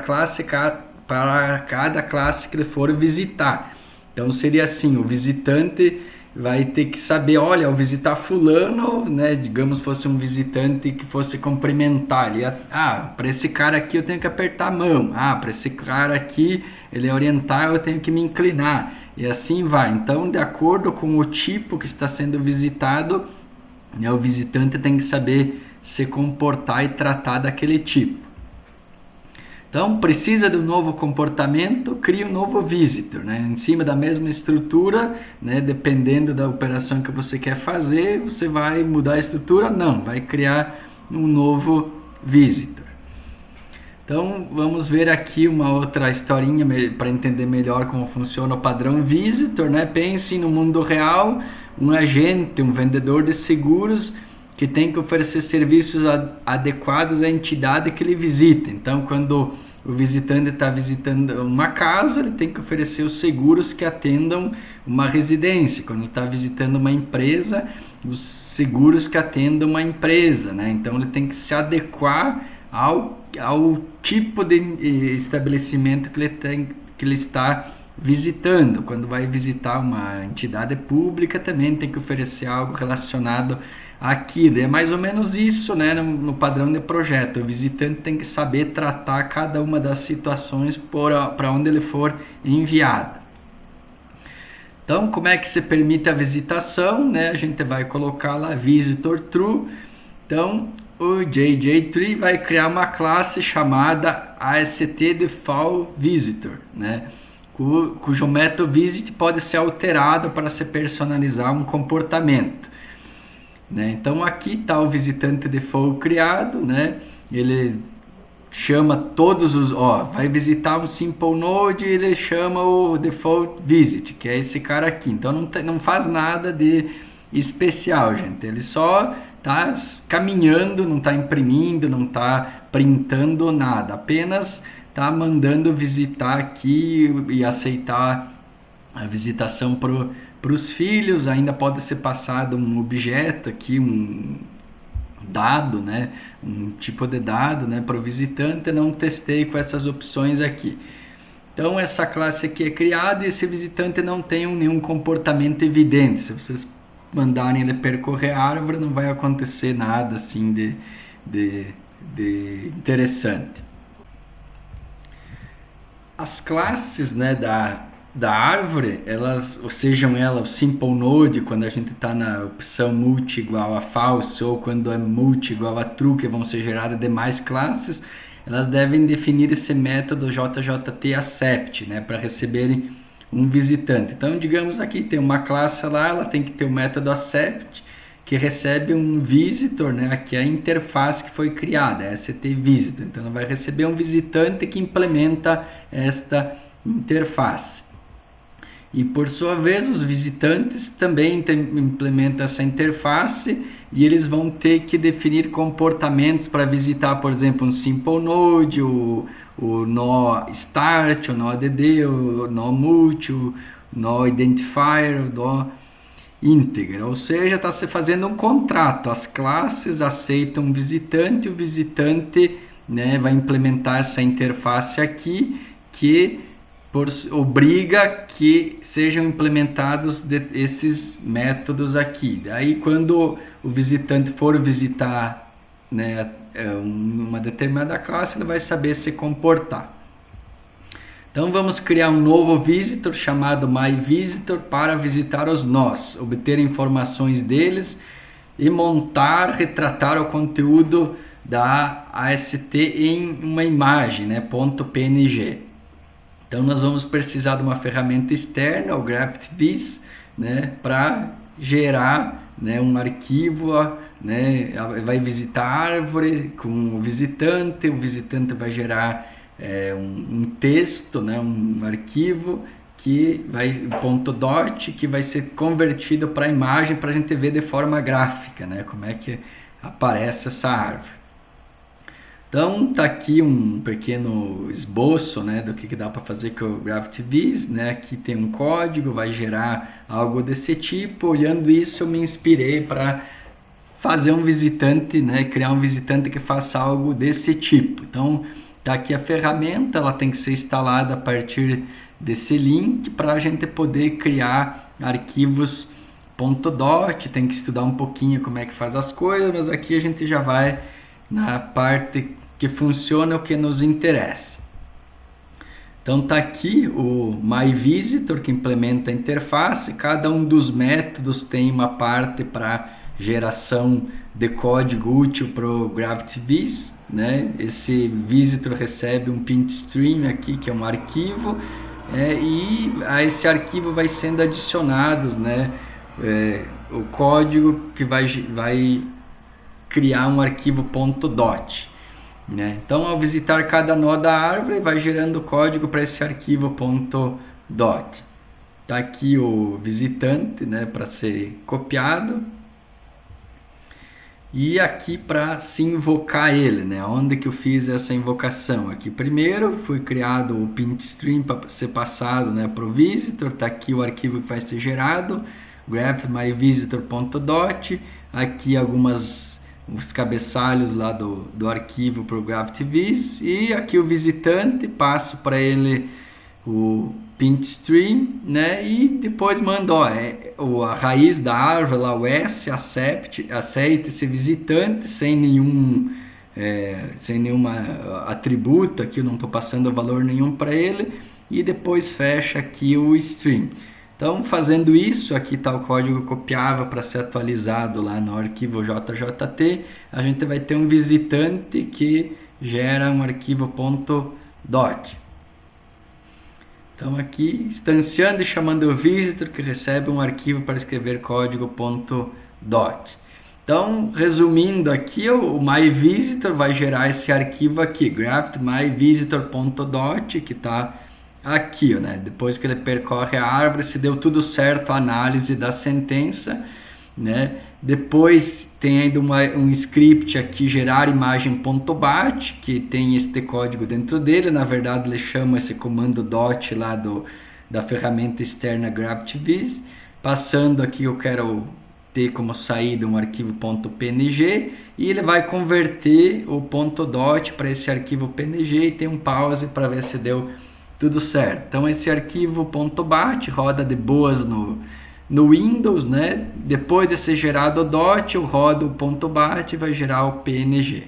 cada classe que ele for visitar. Então seria assim: o visitante vai ter que saber, olha, ao visitar fulano, né, digamos fosse um visitante que fosse cumprimentar, ele, para esse cara aqui eu tenho que apertar a mão, para esse cara aqui ele é orientar, eu tenho que me inclinar, e assim vai. Então, de acordo com o tipo que está sendo visitado, né, o visitante tem que saber se comportar e tratar daquele tipo. Então, precisa de um novo comportamento, cria um novo visitor, né? Em cima da mesma estrutura, né? Dependendo da operação que você quer fazer, você vai mudar a estrutura? Não, vai criar um novo visitor. Então, vamos ver aqui uma outra historinha para entender melhor como funciona o padrão visitor, né? Pense no mundo real, um agente, um vendedor de seguros que tem que oferecer serviços adequados à entidade que ele visita. Então, quando o visitante está visitando uma casa, ele tem que oferecer os seguros que atendam uma residência. Quando ele está visitando uma empresa, os seguros que atendam uma empresa, né? Então, ele tem que se adequar ao tipo de estabelecimento que ele está visitando. Quando vai visitar uma entidade pública, também tem que oferecer algo relacionado àquilo. É mais ou menos isso, né, no padrão de projeto. O visitante tem que saber tratar cada uma das situações para onde ele for enviado. Então, como é que se permite a visitação, né? A gente vai colocar lá visitor true. Então, o JJ-Tree vai criar uma classe chamada AST_Default_Visitor, né? Cujo método visit pode ser alterado para se personalizar um comportamento, né? Então aqui está o visitante default criado, né? Ele chama todos os, vai visitar um simple node, ele chama o default visit, que é esse cara aqui. Então não faz nada de especial, gente. Ele só está caminhando, não está imprimindo, não está printando nada, apenas está mandando visitar aqui e aceitar a visitação para os filhos. Ainda pode ser passado um objeto aqui, um dado, né? Um tipo de dado, né? Para o visitante. Não testei com essas opções aqui. Então essa classe aqui é criada e esse visitante não tem nenhum comportamento evidente. Se vocês mandarem ele percorrer a árvore, não vai acontecer nada assim de interessante. As classes, né, da árvore, sejam elas o simple node, quando a gente está na opção multi igual a false, ou quando é multi igual a true, que vão ser geradas demais classes, elas devem definir esse método JJT_Accept, né, para receberem um visitante. Então, digamos aqui, tem uma classe lá, ela tem que ter o método accept, que recebe um visitor, né? Aqui é a interface que foi criada, é ST_Visitor. Então, ela vai receber um visitante que implementa esta interface. E por sua vez, os visitantes também implementam essa interface e eles vão ter que definir comportamentos para visitar, por exemplo, um Simple Node, o nó Start, o nó ADD, o nó Multi, o nó Identifier, o nó Integer. Ou seja, está se fazendo um contrato. As classes aceitam o visitante, né, vai implementar essa interface aqui que obriga que sejam implementados esses métodos aqui. Daí, quando o visitante for visitar, né, uma determinada classe, ele vai saber se comportar. Então vamos criar um novo visitor chamado myVisitor para visitar os nós, obter informações deles e montar, retratar o conteúdo da AST em uma imagem, né, .png. Então nós vamos precisar de uma ferramenta externa, o GraphitViz, né, para gerar, né, um arquivo, né, vai visitar a árvore com o visitante vai gerar um texto, né, um arquivo que vai .dot que vai ser convertido para a imagem para a gente ver de forma gráfica, né, como é que aparece essa árvore. Então tá aqui um pequeno esboço, né, do que dá para fazer com o GraphitViz, né? Aqui tem um código, vai gerar algo desse tipo. Olhando isso, eu me inspirei para fazer um visitante, né, criar um visitante que faça algo desse tipo. Então tá aqui a ferramenta, ela tem que ser instalada a partir desse link para a gente poder criar arquivos .dot. Tem que estudar um pouquinho como é que faz as coisas, mas aqui a gente já vai na parte que funciona, o que nos interessa. Então tá aqui o myVisitor que implementa a interface. Cada um dos métodos tem uma parte para geração de código útil para o GraphitViz, né? Esse visitor recebe um pintstream aqui, que é um arquivo, e a esse arquivo vai sendo adicionados, né, o código que vai criar um arquivo .dot, né? Então, ao visitar cada nó da árvore, vai gerando código para esse arquivo .dot. Tá aqui o visitante, né, para ser copiado. E aqui para se invocar ele, né? Onde que eu fiz essa invocação? Aqui primeiro foi criado o pintstream para ser passado, né, para o visitor. Tá aqui o arquivo que vai ser gerado, graph_myVisitor.dot. Aqui os cabeçalhos lá do arquivo para o GraphitViz. E aqui o visitante, passo para ele o pintstream, né? E depois mando a raiz da árvore, lá o S, aceite esse visitante sem nenhum atributo. Aqui eu não estou passando valor nenhum para ele, e depois fecha aqui o stream. Então, fazendo isso, aqui está o código copiável para ser atualizado lá no arquivo JJT. A gente vai ter um visitante que gera um arquivo .dot. Então, aqui, instanciando e chamando o visitor, que recebe um arquivo para escrever código .dot. Então, resumindo aqui, o myVisitor vai gerar esse arquivo aqui, graph_myVisitor.dot, que está aqui, né? Depois que ele percorre a árvore, se deu tudo certo a análise da sentença, né? Depois tem ainda um script aqui, gerar imagem.bat, que tem este código dentro dele. Na verdade, ele chama esse comando dot lá da ferramenta externa GraphitViz. Passando aqui, eu quero ter como saída um arquivo .png, e ele vai converter o .dot para esse arquivo PNG, e tem um pause para ver se deu tudo certo. Então esse arquivo .bat roda de boas no Windows, né? Depois de ser gerado o dot, eu rodo o .bat e vai gerar o PNG.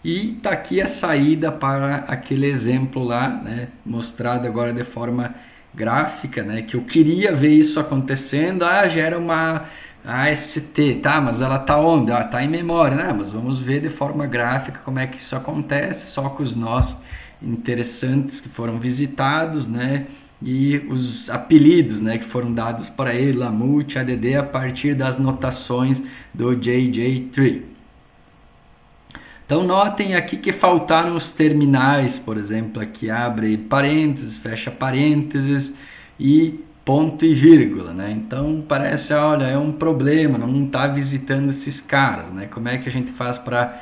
E tá aqui a saída para aquele exemplo lá, né? Mostrado agora de forma gráfica, né? Que eu queria ver isso acontecendo. Gera uma AST, tá? Mas ela tá onde? Tá em memória, né? Mas vamos ver de forma gráfica como é que isso acontece, só com os nós interessantes que foram visitados, né? E os apelidos, né, que foram dados para ele, lá, multi, ADD, a partir das notações do JJ3. Então notem aqui que faltaram os terminais, por exemplo, aqui abre parênteses, fecha parênteses, e ponto e vírgula, né? Então parece, olha, é um problema, não está visitando esses caras, né? Como é que a gente faz para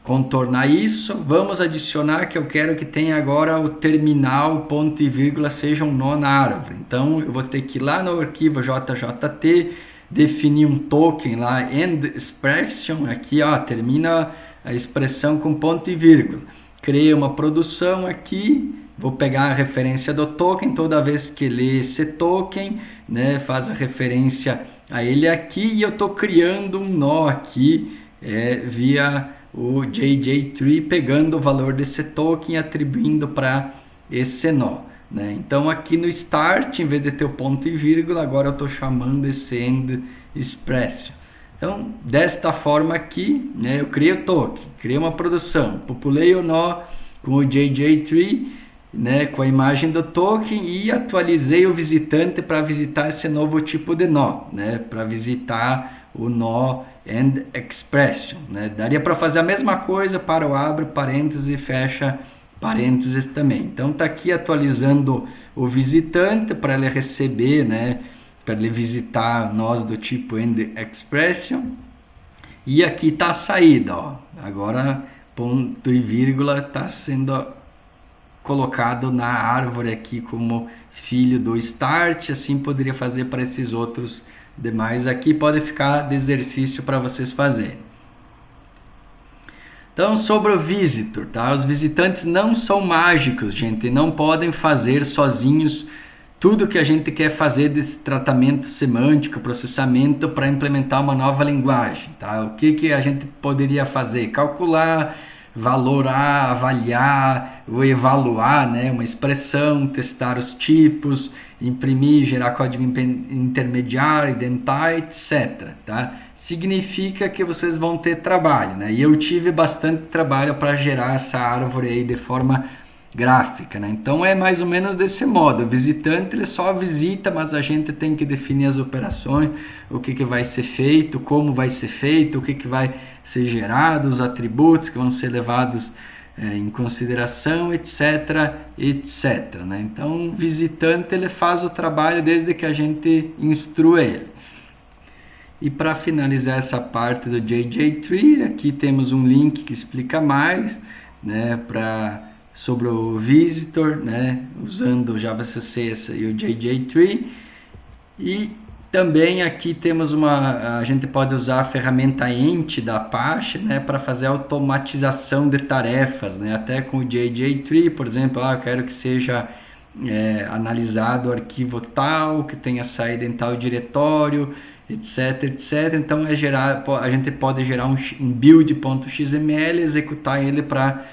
contornar isso? Vamos adicionar que eu quero que tenha agora o terminal, ponto e vírgula, seja um nó na árvore. Então eu vou ter que ir lá no arquivo JJT, definir um token lá, end expression, aqui ó, termina a expressão com ponto e vírgula. Criei uma produção aqui, vou pegar a referência do token, toda vez que lê esse token, né, faz a referência a ele aqui, e eu estou criando um nó aqui via o JJ-Tree, pegando o valor desse token e atribuindo para esse nó, né? Então aqui no start, em vez de ter o ponto e vírgula, agora eu estou chamando esse end expression. Então desta forma aqui, né, eu criei o token, criei uma produção, populei o nó com o JJ-Tree, né, com a imagem do token, e atualizei o visitante para visitar esse novo tipo de nó, né, para visitar o nó end expression, né? Daria para fazer a mesma coisa para o abre parênteses e fecha parênteses também. Então tá aqui atualizando o visitante para ele receber, né, para ele visitar nós do tipo end expression, e aqui tá a saída, ó. Agora ponto e vírgula está sendo colocado na árvore aqui como filho do start. Assim poderia fazer para esses outros demais aqui, pode ficar de exercício para vocês fazerem. Então, sobre o visitor, tá? Os visitantes não são mágicos, gente, não podem fazer sozinhos tudo que a gente quer fazer desse tratamento semântico, processamento para implementar uma nova linguagem, tá? O que a gente poderia fazer? Calcular, valorar, avaliar, ou evaluar, né, uma expressão, testar os tipos, imprimir, gerar código intermediário, identar, etc. Tá? Significa que vocês vão ter trabalho, né? E eu tive bastante trabalho para gerar essa árvore aí de forma gráfica, né? Então é mais ou menos desse modo. O visitante ele só visita, mas a gente tem que definir as operações, o que vai ser feito, como vai ser feito, o que vai ser gerado, os atributos que vão ser levados em consideração, etc, etc, né? Então o visitante ele faz o trabalho desde que a gente instrua ele. E para finalizar essa parte do JJ-Tree, aqui temos um link que explica mais, né, sobre o visitor, né, usando o JavaCC e o JJ-Tree. E também aqui temos a gente pode usar a ferramenta Ent da Apache, né, para fazer automatização de tarefas, né, até com o JJ-Tree, por exemplo, eu quero que seja analisado o arquivo tal, que tenha saído em tal diretório, etc, etc. Então a gente pode gerar um build.xml, executar ele para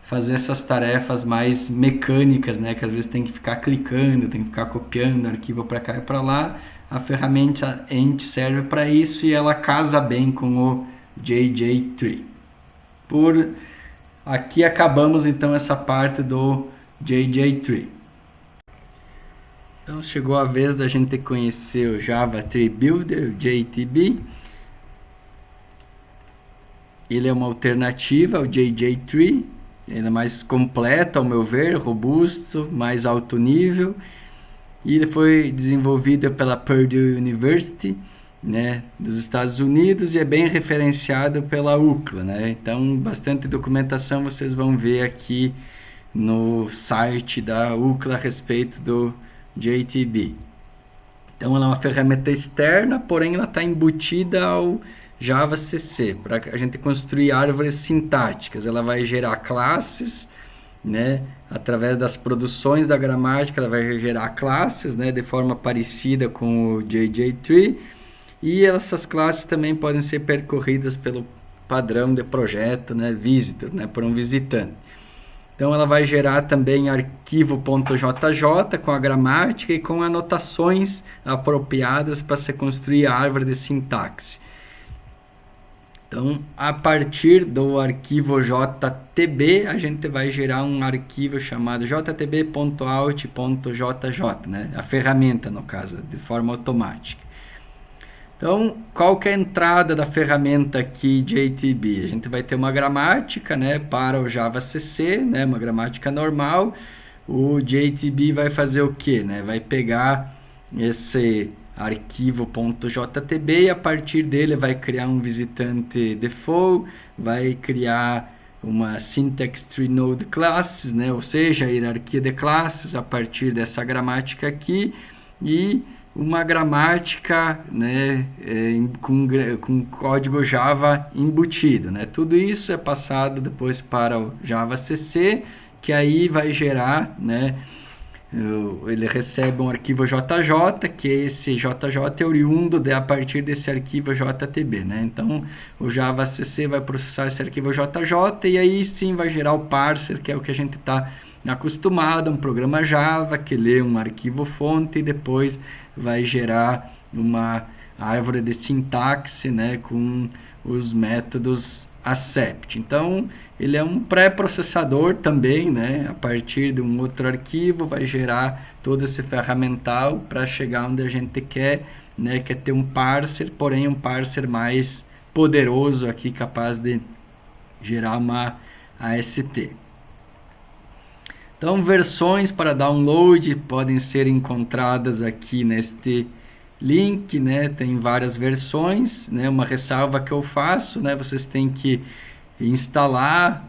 fazer essas tarefas mais mecânicas, né, que às vezes tem que ficar clicando, tem que ficar copiando arquivo para cá e para lá. A ferramenta Ent serve para isso e ela casa bem com o JJ-Tree. Por aqui acabamos então essa parte do JJ-Tree. Então chegou a vez da gente conhecer o Java Tree Builder, o JTB. Ele é uma alternativa ao JJ-Tree. Ele é mais completo, ao meu ver, robusto, mais alto nível. E ele foi desenvolvido pela Purdue University, né, dos Estados Unidos, e é bem referenciado pela UCLA, né? Então, bastante documentação vocês vão ver aqui no site da UCLA a respeito do JTB. Então, ela é uma ferramenta externa, porém ela está embutida ao JavaCC, para a gente construir árvores sintáticas. Ela vai gerar classes, né, através das produções da gramática, ela vai gerar classes, né, de forma parecida com o JJ-Tree, e essas classes também podem ser percorridas pelo padrão de projeto, né, visitor, né, por um visitante. Então ela vai gerar também arquivo.jj com a gramática e com anotações apropriadas para se construir a árvore de sintaxe. Então, a partir do arquivo JTB, a gente vai gerar um arquivo chamado jtb.out.jj, né? A ferramenta, no caso, de forma automática. Então, qual que é a entrada da ferramenta aqui JTB? A gente vai ter uma gramática, né, para o JavaCC, né, uma gramática normal, o JTB vai fazer o que, né? Vai pegar esse arquivo .jtb e a partir dele vai criar um visitante default, vai criar uma syntax tree node classes, né? Ou seja, a hierarquia de classes a partir dessa gramática aqui e uma gramática, né, com código Java embutido, né? Tudo isso é passado depois para o Java CC, que aí vai gerar, né, ele recebe um arquivo JJ, que esse JJ é oriundo a partir desse arquivo JTB, né? Então, o Java CC vai processar esse arquivo JJ e aí sim vai gerar o parser, que é o que a gente está acostumado, um programa Java que lê um arquivo fonte e depois vai gerar uma árvore de sintaxe, né, com os métodos accept. Então, ele é um pré-processador também, né? A partir de um outro arquivo vai gerar todo esse ferramental para chegar onde a gente quer, né? Quer ter um parser, porém um parser mais poderoso aqui, capaz de gerar uma AST. Então, versões para download podem ser encontradas aqui neste link, né? Tem várias versões, né? Uma ressalva que eu faço, né? Vocês têm que instalar,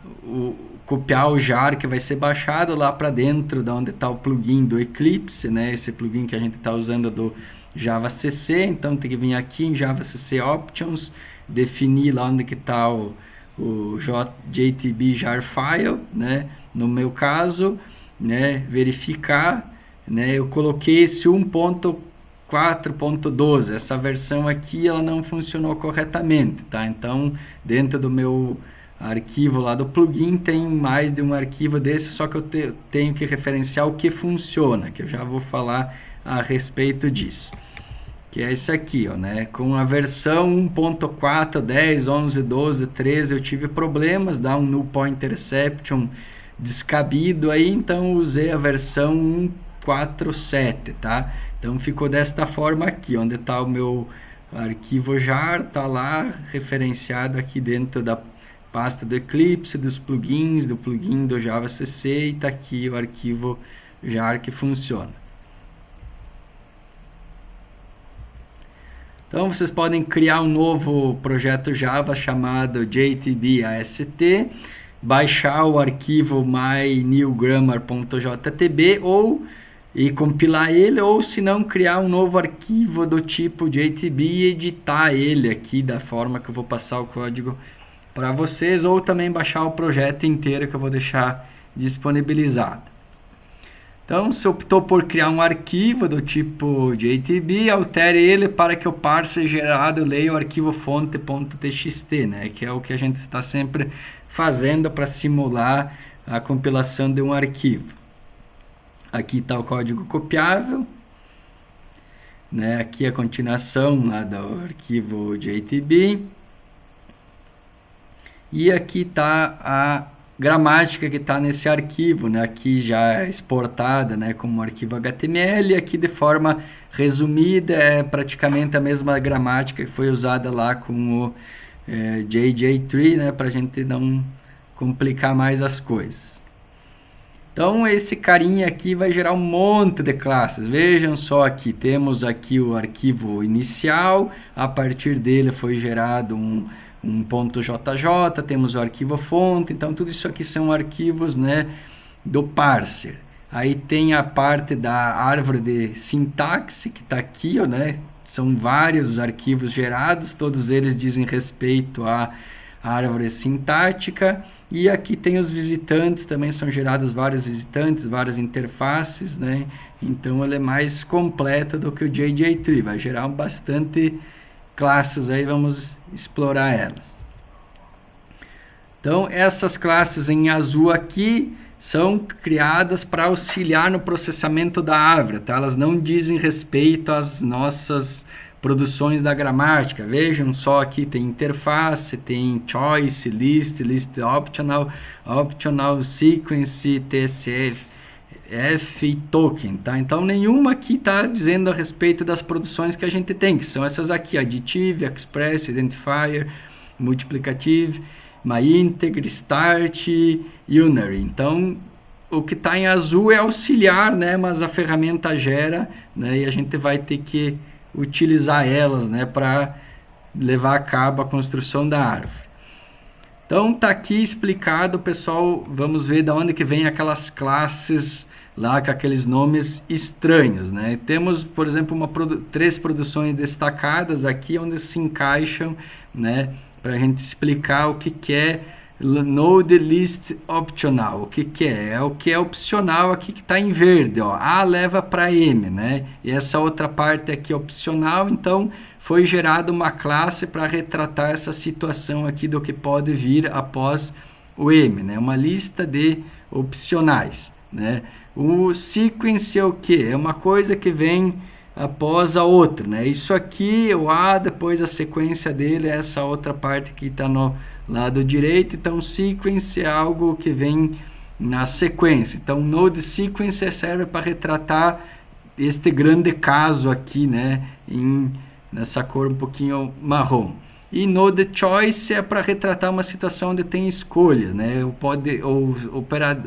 copiar o jar que vai ser baixado lá para dentro da onde está o plugin do Eclipse, né? Esse plugin que a gente está usando do Java CC, então tem que vir aqui em Java CC Options, definir lá onde que está o JTB jar file, né? No meu caso, né? Verificar, né? Eu coloquei esse 1.4.12, essa versão aqui ela não funcionou corretamente, tá? Então, dentro do meu arquivo lá do plugin tem mais de um arquivo desse, só que eu tenho que referenciar o que funciona, que eu já vou falar a respeito disso. Que é esse aqui, ó, né? Com a versão 1.4, 10, 11, 12, 13 eu tive problemas, dá um null pointer exception descabido aí, então usei a versão 1.4.7, tá? Então ficou desta forma aqui, onde está o meu arquivo jar, está lá referenciado aqui dentro da pasta do Eclipse, dos plugins, do plugin do Java CC, e está aqui o arquivo jar que funciona. Então vocês podem criar um novo projeto Java chamado JTB-AST, baixar o arquivo mynewgrammar.jtb e compilar ele, ou se não criar um novo arquivo do tipo JTB e editar ele aqui da forma que eu vou passar o código para vocês, ou também baixar o projeto inteiro que eu vou deixar disponibilizado. Então, se optou por criar um arquivo do tipo JTB, altere ele para que o parser gerado leia o arquivo fonte.txt, né? Que é o que a gente está sempre fazendo para simular a compilação de um arquivo. Aqui está o código copiável, né? Aqui a continuação lá do arquivo JTB. E aqui está a gramática que está nesse arquivo, né? Aqui já exportada, né, como arquivo HTML, e aqui de forma resumida é praticamente a mesma gramática que foi usada lá com o JJ3, né, para a gente não complicar mais as coisas. Então esse carinha aqui vai gerar um monte de classes. Vejam só aqui, temos aqui o arquivo inicial, a partir dele foi gerado um .jj, temos o arquivo fonte, então tudo isso aqui são arquivos, né, do parser. Aí tem a parte da árvore de sintaxe que está aqui, ó, né, são vários arquivos gerados, todos eles dizem respeito à árvore sintática, e aqui tem os visitantes, também são gerados vários visitantes, várias interfaces, né, então ele é mais completo do que o JJ3, vai gerar bastante classes aí, vamos explorar elas. Então essas classes em azul aqui são criadas para auxiliar no processamento da árvore, tá? Elas não dizem respeito às nossas produções da gramática. Vejam só aqui, tem interface, tem choice, list, list optional, optional sequence, tsf, e token, tá? Então nenhuma aqui está dizendo a respeito das produções que a gente tem, que são essas aqui: additive, express, identifier, multiplicative, myinteger, start, unary. Então o que está em azul é auxiliar, né? Mas a ferramenta gera, né? E a gente vai ter que utilizar elas, né? Para levar a cabo a construção da árvore. Então tá aqui explicado, pessoal. Vamos ver de onde que vem aquelas classes lá com aqueles nomes estranhos, né? Temos, por exemplo, três produções destacadas aqui onde se encaixam, né? Para a gente explicar o que é Node List Optional. O que é? É o que é opcional aqui que está em verde, ó. A leva para M, né? E essa outra parte aqui é opcional, então foi gerada uma classe para retratar essa situação aqui do que pode vir após o M, né? Uma lista de opcionais, né? O sequence é o que? É uma coisa que vem após a outra, né? Isso aqui, o A, depois a sequência dele, é essa outra parte que está no lado direito. Então, sequence é algo que vem na sequência. Então, node sequence serve para retratar este grande caso aqui, né? Nessa cor um pouquinho marrom. E node choice é para retratar uma situação onde tem escolha, né?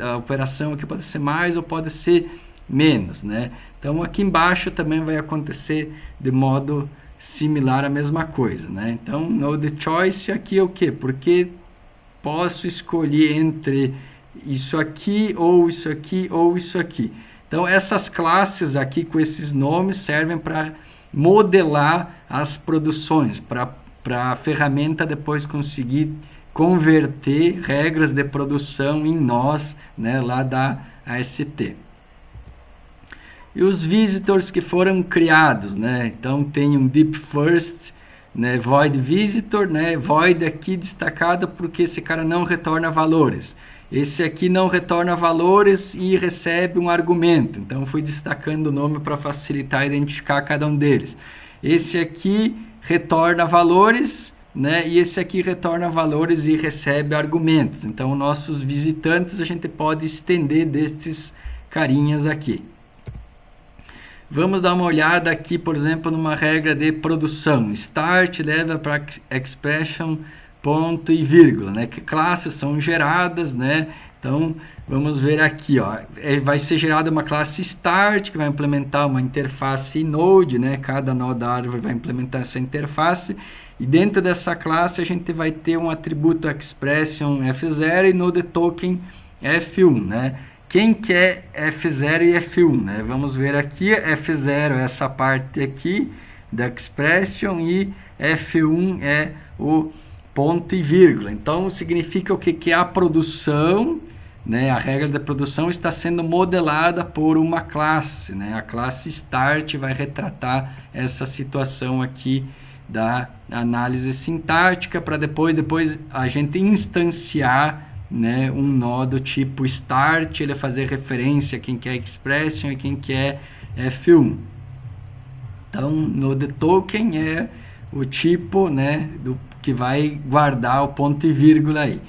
A operação aqui pode ser mais ou pode ser menos, né? Então aqui embaixo também vai acontecer de modo similar a mesma coisa, né? Então node choice aqui é o que? Porque posso escolher entre isso aqui ou isso aqui ou isso aqui. Então essas classes aqui com esses nomes servem para modelar as produções, para a ferramenta depois conseguir converter regras de produção em nós, né, lá da AST. E os visitors que foram criados, né? Então tem um deep first, né, void visitor, né? Void aqui destacado porque esse cara não retorna valores. Esse aqui não retorna valores e recebe um argumento. Então fui destacando o nome para facilitar identificar cada um deles. Esse aqui retorna valores, né? E esse aqui retorna valores e recebe argumentos. Então nossos visitantes a gente pode estender destes carinhas aqui. Vamos dar uma olhada aqui, por exemplo, numa regra de produção. Start leva para expression, ponto e vírgula, né? Que classes são geradas, né? Então, vamos ver aqui, ó. Vai ser gerada uma classe start, que vai implementar uma interface node, né? Cada nó da árvore vai implementar essa interface. E dentro dessa classe, a gente vai ter um atributo expression f0 e node token f1, né? Quem que é F0 e F1, né? Vamos ver aqui, F0 é essa parte aqui da expression e F1 é o ponto e vírgula. Então, significa o que? Que a produção, né? A regra da produção está sendo modelada por uma classe, né? A classe start vai retratar essa situação aqui da análise sintática para depois a gente instanciar, né, um nó do tipo start, ele fazer referência a quem quer expression e quem quer F1. Então, node token é o tipo, né, que vai guardar o ponto e vírgula aí.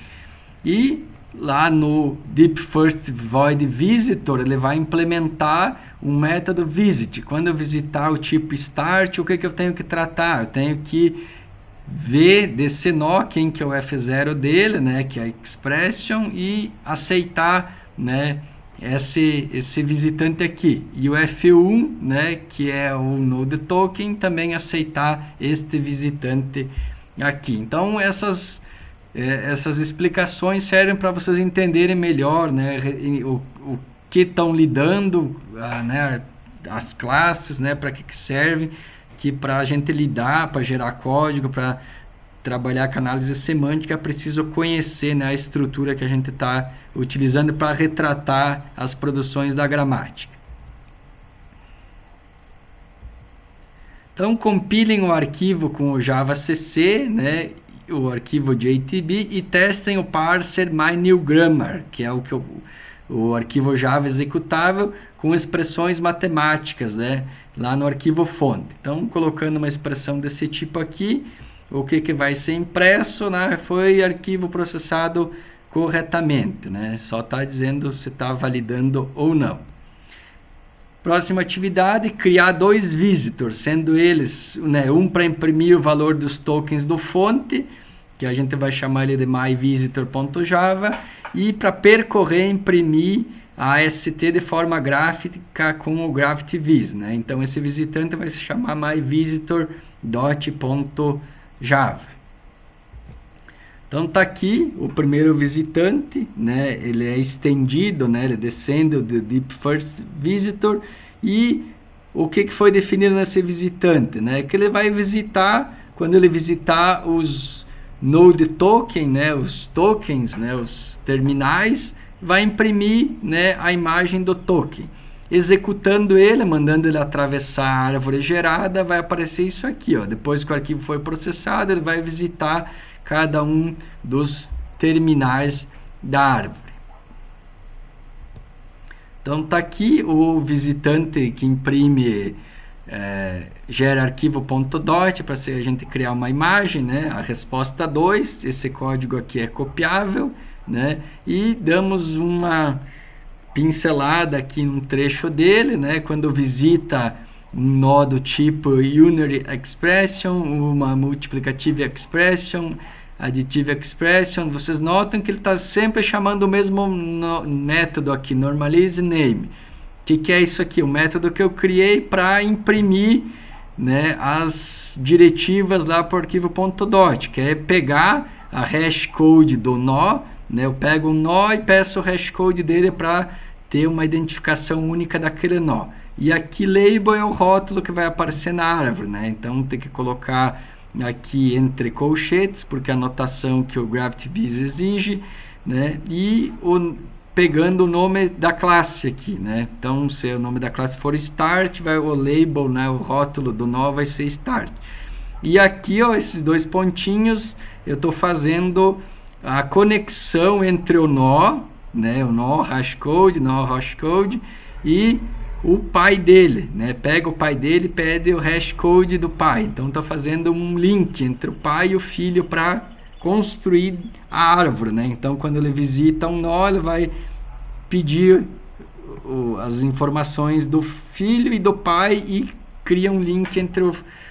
E lá no deep first void visitor, ele vai implementar um método visit. Quando eu visitar o tipo start, o que eu tenho que tratar? Eu tenho que ver desse nó quem que é o F0 dele, né, que é a expression, e aceitar, né, esse visitante aqui. E o F1, né, que é o node token, também aceitar este visitante aqui. Então essas explicações servem para vocês entenderem melhor, né, o que estão lidando, né, as classes, né, para que servem, que para a gente lidar, para gerar código, para trabalhar com análise semântica, é preciso conhecer, né, a estrutura que a gente está utilizando para retratar as produções da gramática. Então, compilem o arquivo com o JavaCC, né, o arquivo JTB, e testem o parser MyNewGrammar, que é o arquivo Java executável com expressões matemáticas, né, lá no arquivo fonte. Então, colocando uma expressão desse tipo aqui, o que vai ser impresso, né, foi arquivo processado corretamente, né? Só está dizendo se está validando ou não. Próxima atividade, criar 2 visitors, sendo eles, né, um para imprimir o valor dos tokens do fonte, que a gente vai chamar ele de myVisitor.java, e para percorrer, imprimir AST de forma gráfica com o GraphTVis, né? Então esse visitante vai se chamar myVisitor.java. Então tá aqui o primeiro visitante, né? Ele é estendido, né? Ele descende do Deep First Visitor. E o que foi definido nesse visitante, né? Que ele vai visitar, quando ele visitar os Node Token, né? Os tokens, né? Os terminais, vai imprimir, né? A imagem do token. Executando ele, mandando ele atravessar a árvore gerada, vai aparecer isso aqui, ó. Depois que o arquivo foi processado, ele vai visitar cada um dos terminais da árvore. Então tá aqui o visitante que imprime, gera arquivo.dot para a gente criar uma imagem, né? A resposta 2, esse código aqui é copiável, né? E damos uma pincelada aqui num trecho dele, né? Quando visita um nó do tipo Unary Expression, uma Multiplicative Expression, Additive Expression, vocês notam que ele está sempre chamando o mesmo método aqui, Normalize Name. O que é isso aqui? O método que eu criei para imprimir, né, as diretivas lá para o arquivo.dot, que é pegar a hashcode do nó, né? Eu pego um nó e peço o hashcode dele para ter uma identificação única daquele nó. E aqui label é o rótulo que vai aparecer na árvore, né? Então tem que colocar aqui entre colchetes, porque é a notação que o GraphTVis exige, né? E pegando o nome da classe aqui, né? Então, se o nome da classe for start, o label, né? O rótulo do nó vai ser start. E aqui, ó, esses dois pontinhos, eu estou fazendo a conexão entre o nó, né? O nó hashcode, e o pai dele, né? Pega o pai dele e pede o hashcode do pai. Então está fazendo um link entre o pai e o filho para construir a árvore, né? Então quando ele visita um nó, ele vai pedir as informações do filho e do pai e cria um link entre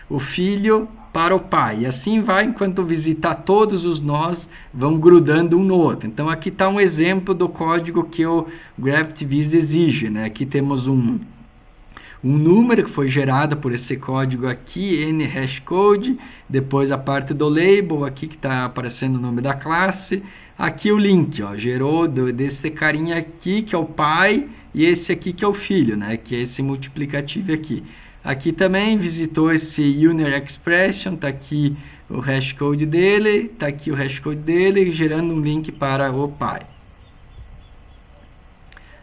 o filho para o pai. E assim vai, enquanto visitar todos os nós, vão grudando um no outro. Então aqui está um exemplo do código que o GraphTVis exige, né? Aqui temos um número que foi gerado por esse código aqui, n hashcode, depois a parte do label, aqui que está aparecendo o nome da classe, aqui o link, ó, gerou desse carinha aqui, que é o pai, e esse aqui que é o filho, né? Que é esse multiplicativo aqui. Aqui também visitou esse Unary Expression, está aqui o hashcode dele, está aqui o hashcode dele, gerando um link para o pai.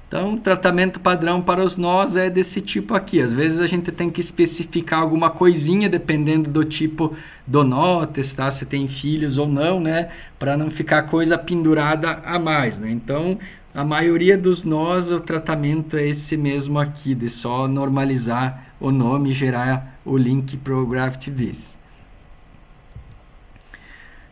Então, o tratamento padrão para os nós é desse tipo aqui. Às vezes a gente tem que especificar alguma coisinha, dependendo do tipo do nó, testar se tem filhos ou não, né? Para não ficar coisa pendurada a mais, né? Então, a maioria dos nós, o tratamento é esse mesmo aqui, de só normalizar o nome e gerar o link para o GraphTVis.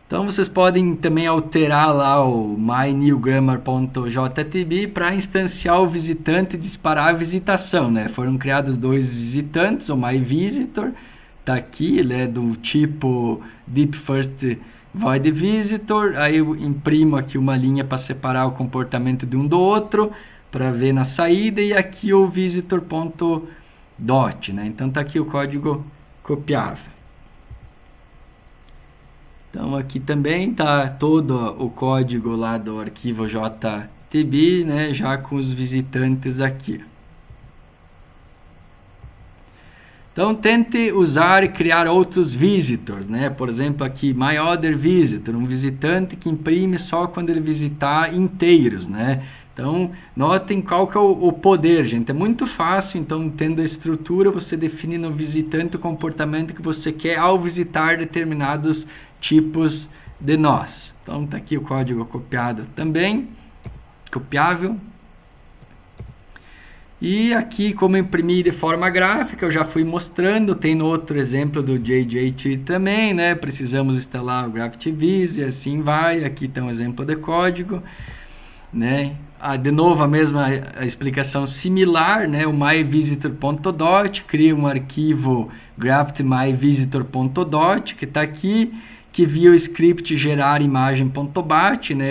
Então vocês podem também alterar lá o mynewgrammar.jtb para instanciar o visitante e disparar a visitação, né? Foram criados dois visitantes, o myVisitor, está aqui, ele é do tipo Deep First Void Visitor, aí eu imprimo aqui uma linha para separar o comportamento de um do outro, para ver na saída, e aqui o visitor.dot, né? Então está aqui o código copiável. Então aqui também está todo o código lá do arquivo JTB, né, já com os visitantes aqui. Então tente usar e criar outros visitors, né? Por exemplo aqui myOtherVisitor, um visitante que imprime só quando ele visitar inteiros, né? Então notem qual que é o poder, gente. É muito fácil, então tendo a estrutura, você define no visitante o comportamento que você quer ao visitar determinados tipos de nós. Então está aqui o código copiado também, copiável. E aqui como imprimir de forma gráfica, eu já fui mostrando, tem no outro exemplo do JJ também, né? Precisamos instalar o GraphTVis e assim vai. Aqui tem um exemplo de código, né? De novo a mesma explicação similar, né? O myVisitor.dot cria um arquivo GraphMyVisitor.dot que está aqui, que via o script gerar imagem.bat, né,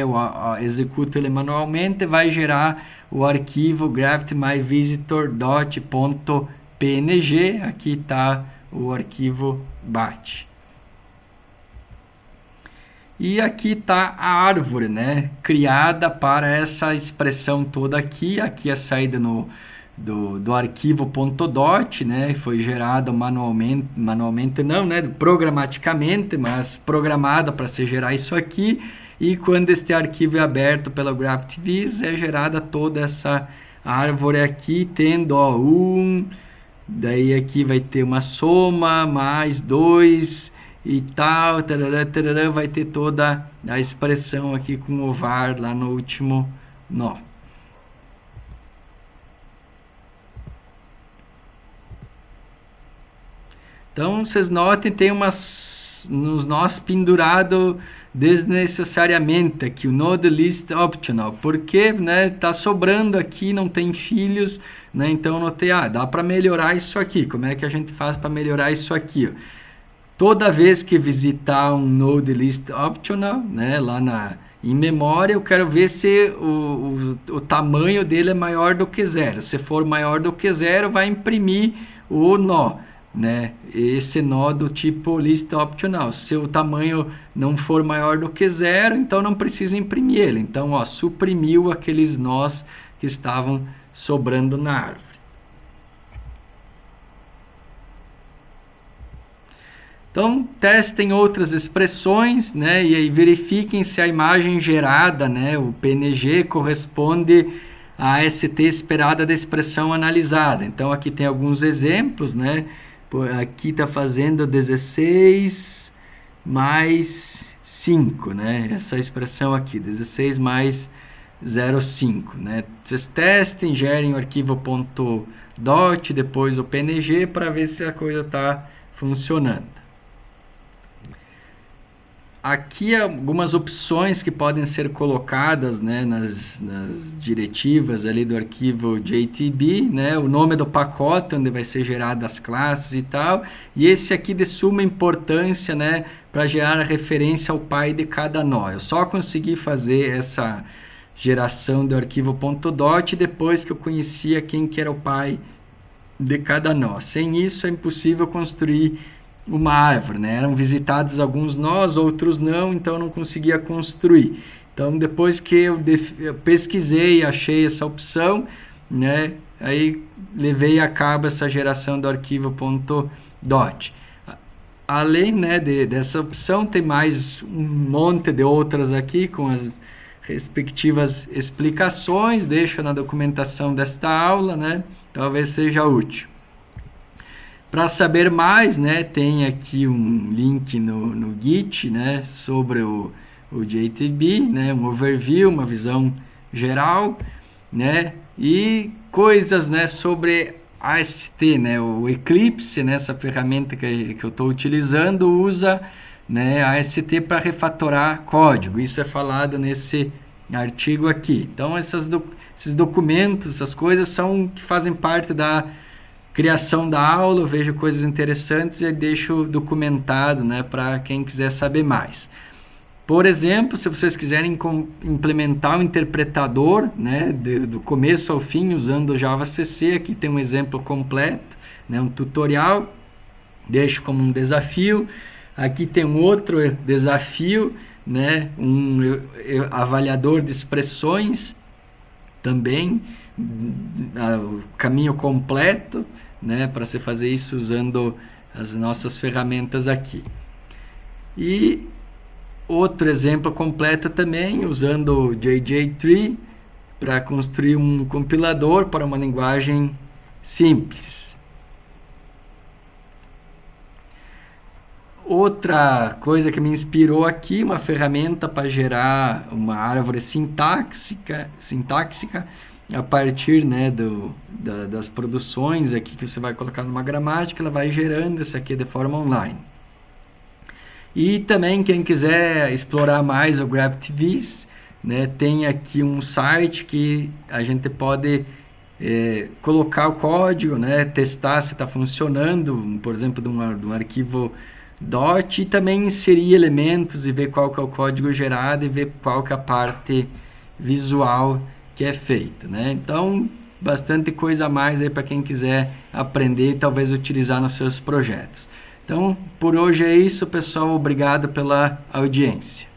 executo ele manualmente, vai gerar o arquivo gravityMyVisitor.png. Aqui está o arquivo bat. E aqui está a árvore, né, criada para essa expressão toda aqui. Aqui a saída do arquivo .dot, né, foi gerado manualmente não, né, programaticamente, mas programada para se gerar isso aqui. E quando este arquivo é aberto pela GravityViz, é gerada toda essa árvore aqui, tendo ó, 1, daí aqui vai ter uma soma, mais 2 e tal, tarará, tarará, vai ter toda a expressão aqui com o var lá no último nó. Então, vocês notem, tem uns nós pendurado desnecessariamente aqui, o node list optional, porque, né, tá sobrando aqui, não tem filhos, né, então eu notei, dá para melhorar isso aqui. Como é que a gente faz para melhorar isso aqui? Ó? Toda vez que visitar um node list optional, né, lá em memória, eu quero ver se o tamanho dele é maior do que 0. Se for maior do que 0, vai imprimir o nó, né? Esse nó do tipo list optional. Se o tamanho não for maior do que 0, então não precisa imprimir ele. Então, ó, suprimiu aqueles nós que estavam sobrando na árvore. Então, testem outras expressões, né, e aí verifiquem se a imagem gerada, né, o PNG, corresponde à ST esperada da expressão analisada. Então, aqui tem alguns exemplos, né? Aqui está fazendo 16 mais 5, né? Essa expressão aqui, 16 mais 0,5, né? Vocês testem, gerem o arquivo .dot, depois o PNG, para ver se a coisa está funcionando. Aqui algumas opções que podem ser colocadas, né, nas diretivas ali do arquivo JTB, né, o nome do pacote onde vai ser gerado as classes e tal, e esse aqui de suma importância, né, para gerar a referência ao pai de cada nó. Eu só consegui fazer essa geração do arquivo .dot depois que eu conhecia quem que era o pai de cada nó. Sem isso é impossível construir uma árvore, né? Eram visitados alguns nós, outros não, então eu não conseguia construir. Então, depois que eu pesquisei e achei essa opção, né, aí levei a cabo essa geração do arquivo .dot. Além, né, dessa opção, tem mais um monte de outras aqui com as respectivas explicações. Deixo na documentação desta aula, né? Talvez seja útil. Para saber mais, né, tem aqui um link no Git, né, sobre o JTB, né, um overview, uma visão geral, né, e coisas, né, sobre AST, né, o Eclipse, né, essa ferramenta que eu estou utilizando, usa, né, AST para refatorar código. Isso é falado nesse artigo aqui. Então, esses documentos, essas coisas são que fazem parte da criação da aula. Eu vejo coisas interessantes e deixo documentado, né, para quem quiser saber mais. Por exemplo, se vocês quiserem implementar um interpretador, né, do começo ao fim usando o JavaCC, aqui tem um exemplo completo, né, um tutorial, deixo como um desafio. Aqui tem um outro desafio, né, um avaliador de expressões também, o caminho completo, né, para você fazer isso usando as nossas ferramentas aqui. E outro exemplo completo também, usando o JJ3 para construir um compilador para uma linguagem simples. Outra coisa que me inspirou aqui, uma ferramenta para gerar uma árvore sintáxica a partir, né, das produções aqui que você vai colocar numa gramática, ela vai gerando isso aqui de forma online. E também quem quiser explorar mais o GravityViz, né, tem aqui um site que a gente pode colocar o código, né, testar se está funcionando, por exemplo, de um arquivo Dot e também inserir elementos e ver qual que é o código gerado e ver qual que é a parte visual que é feita, né? Então, bastante coisa a mais aí para quem quiser aprender e talvez utilizar nos seus projetos. Então, por hoje é isso, pessoal. Obrigado pela audiência.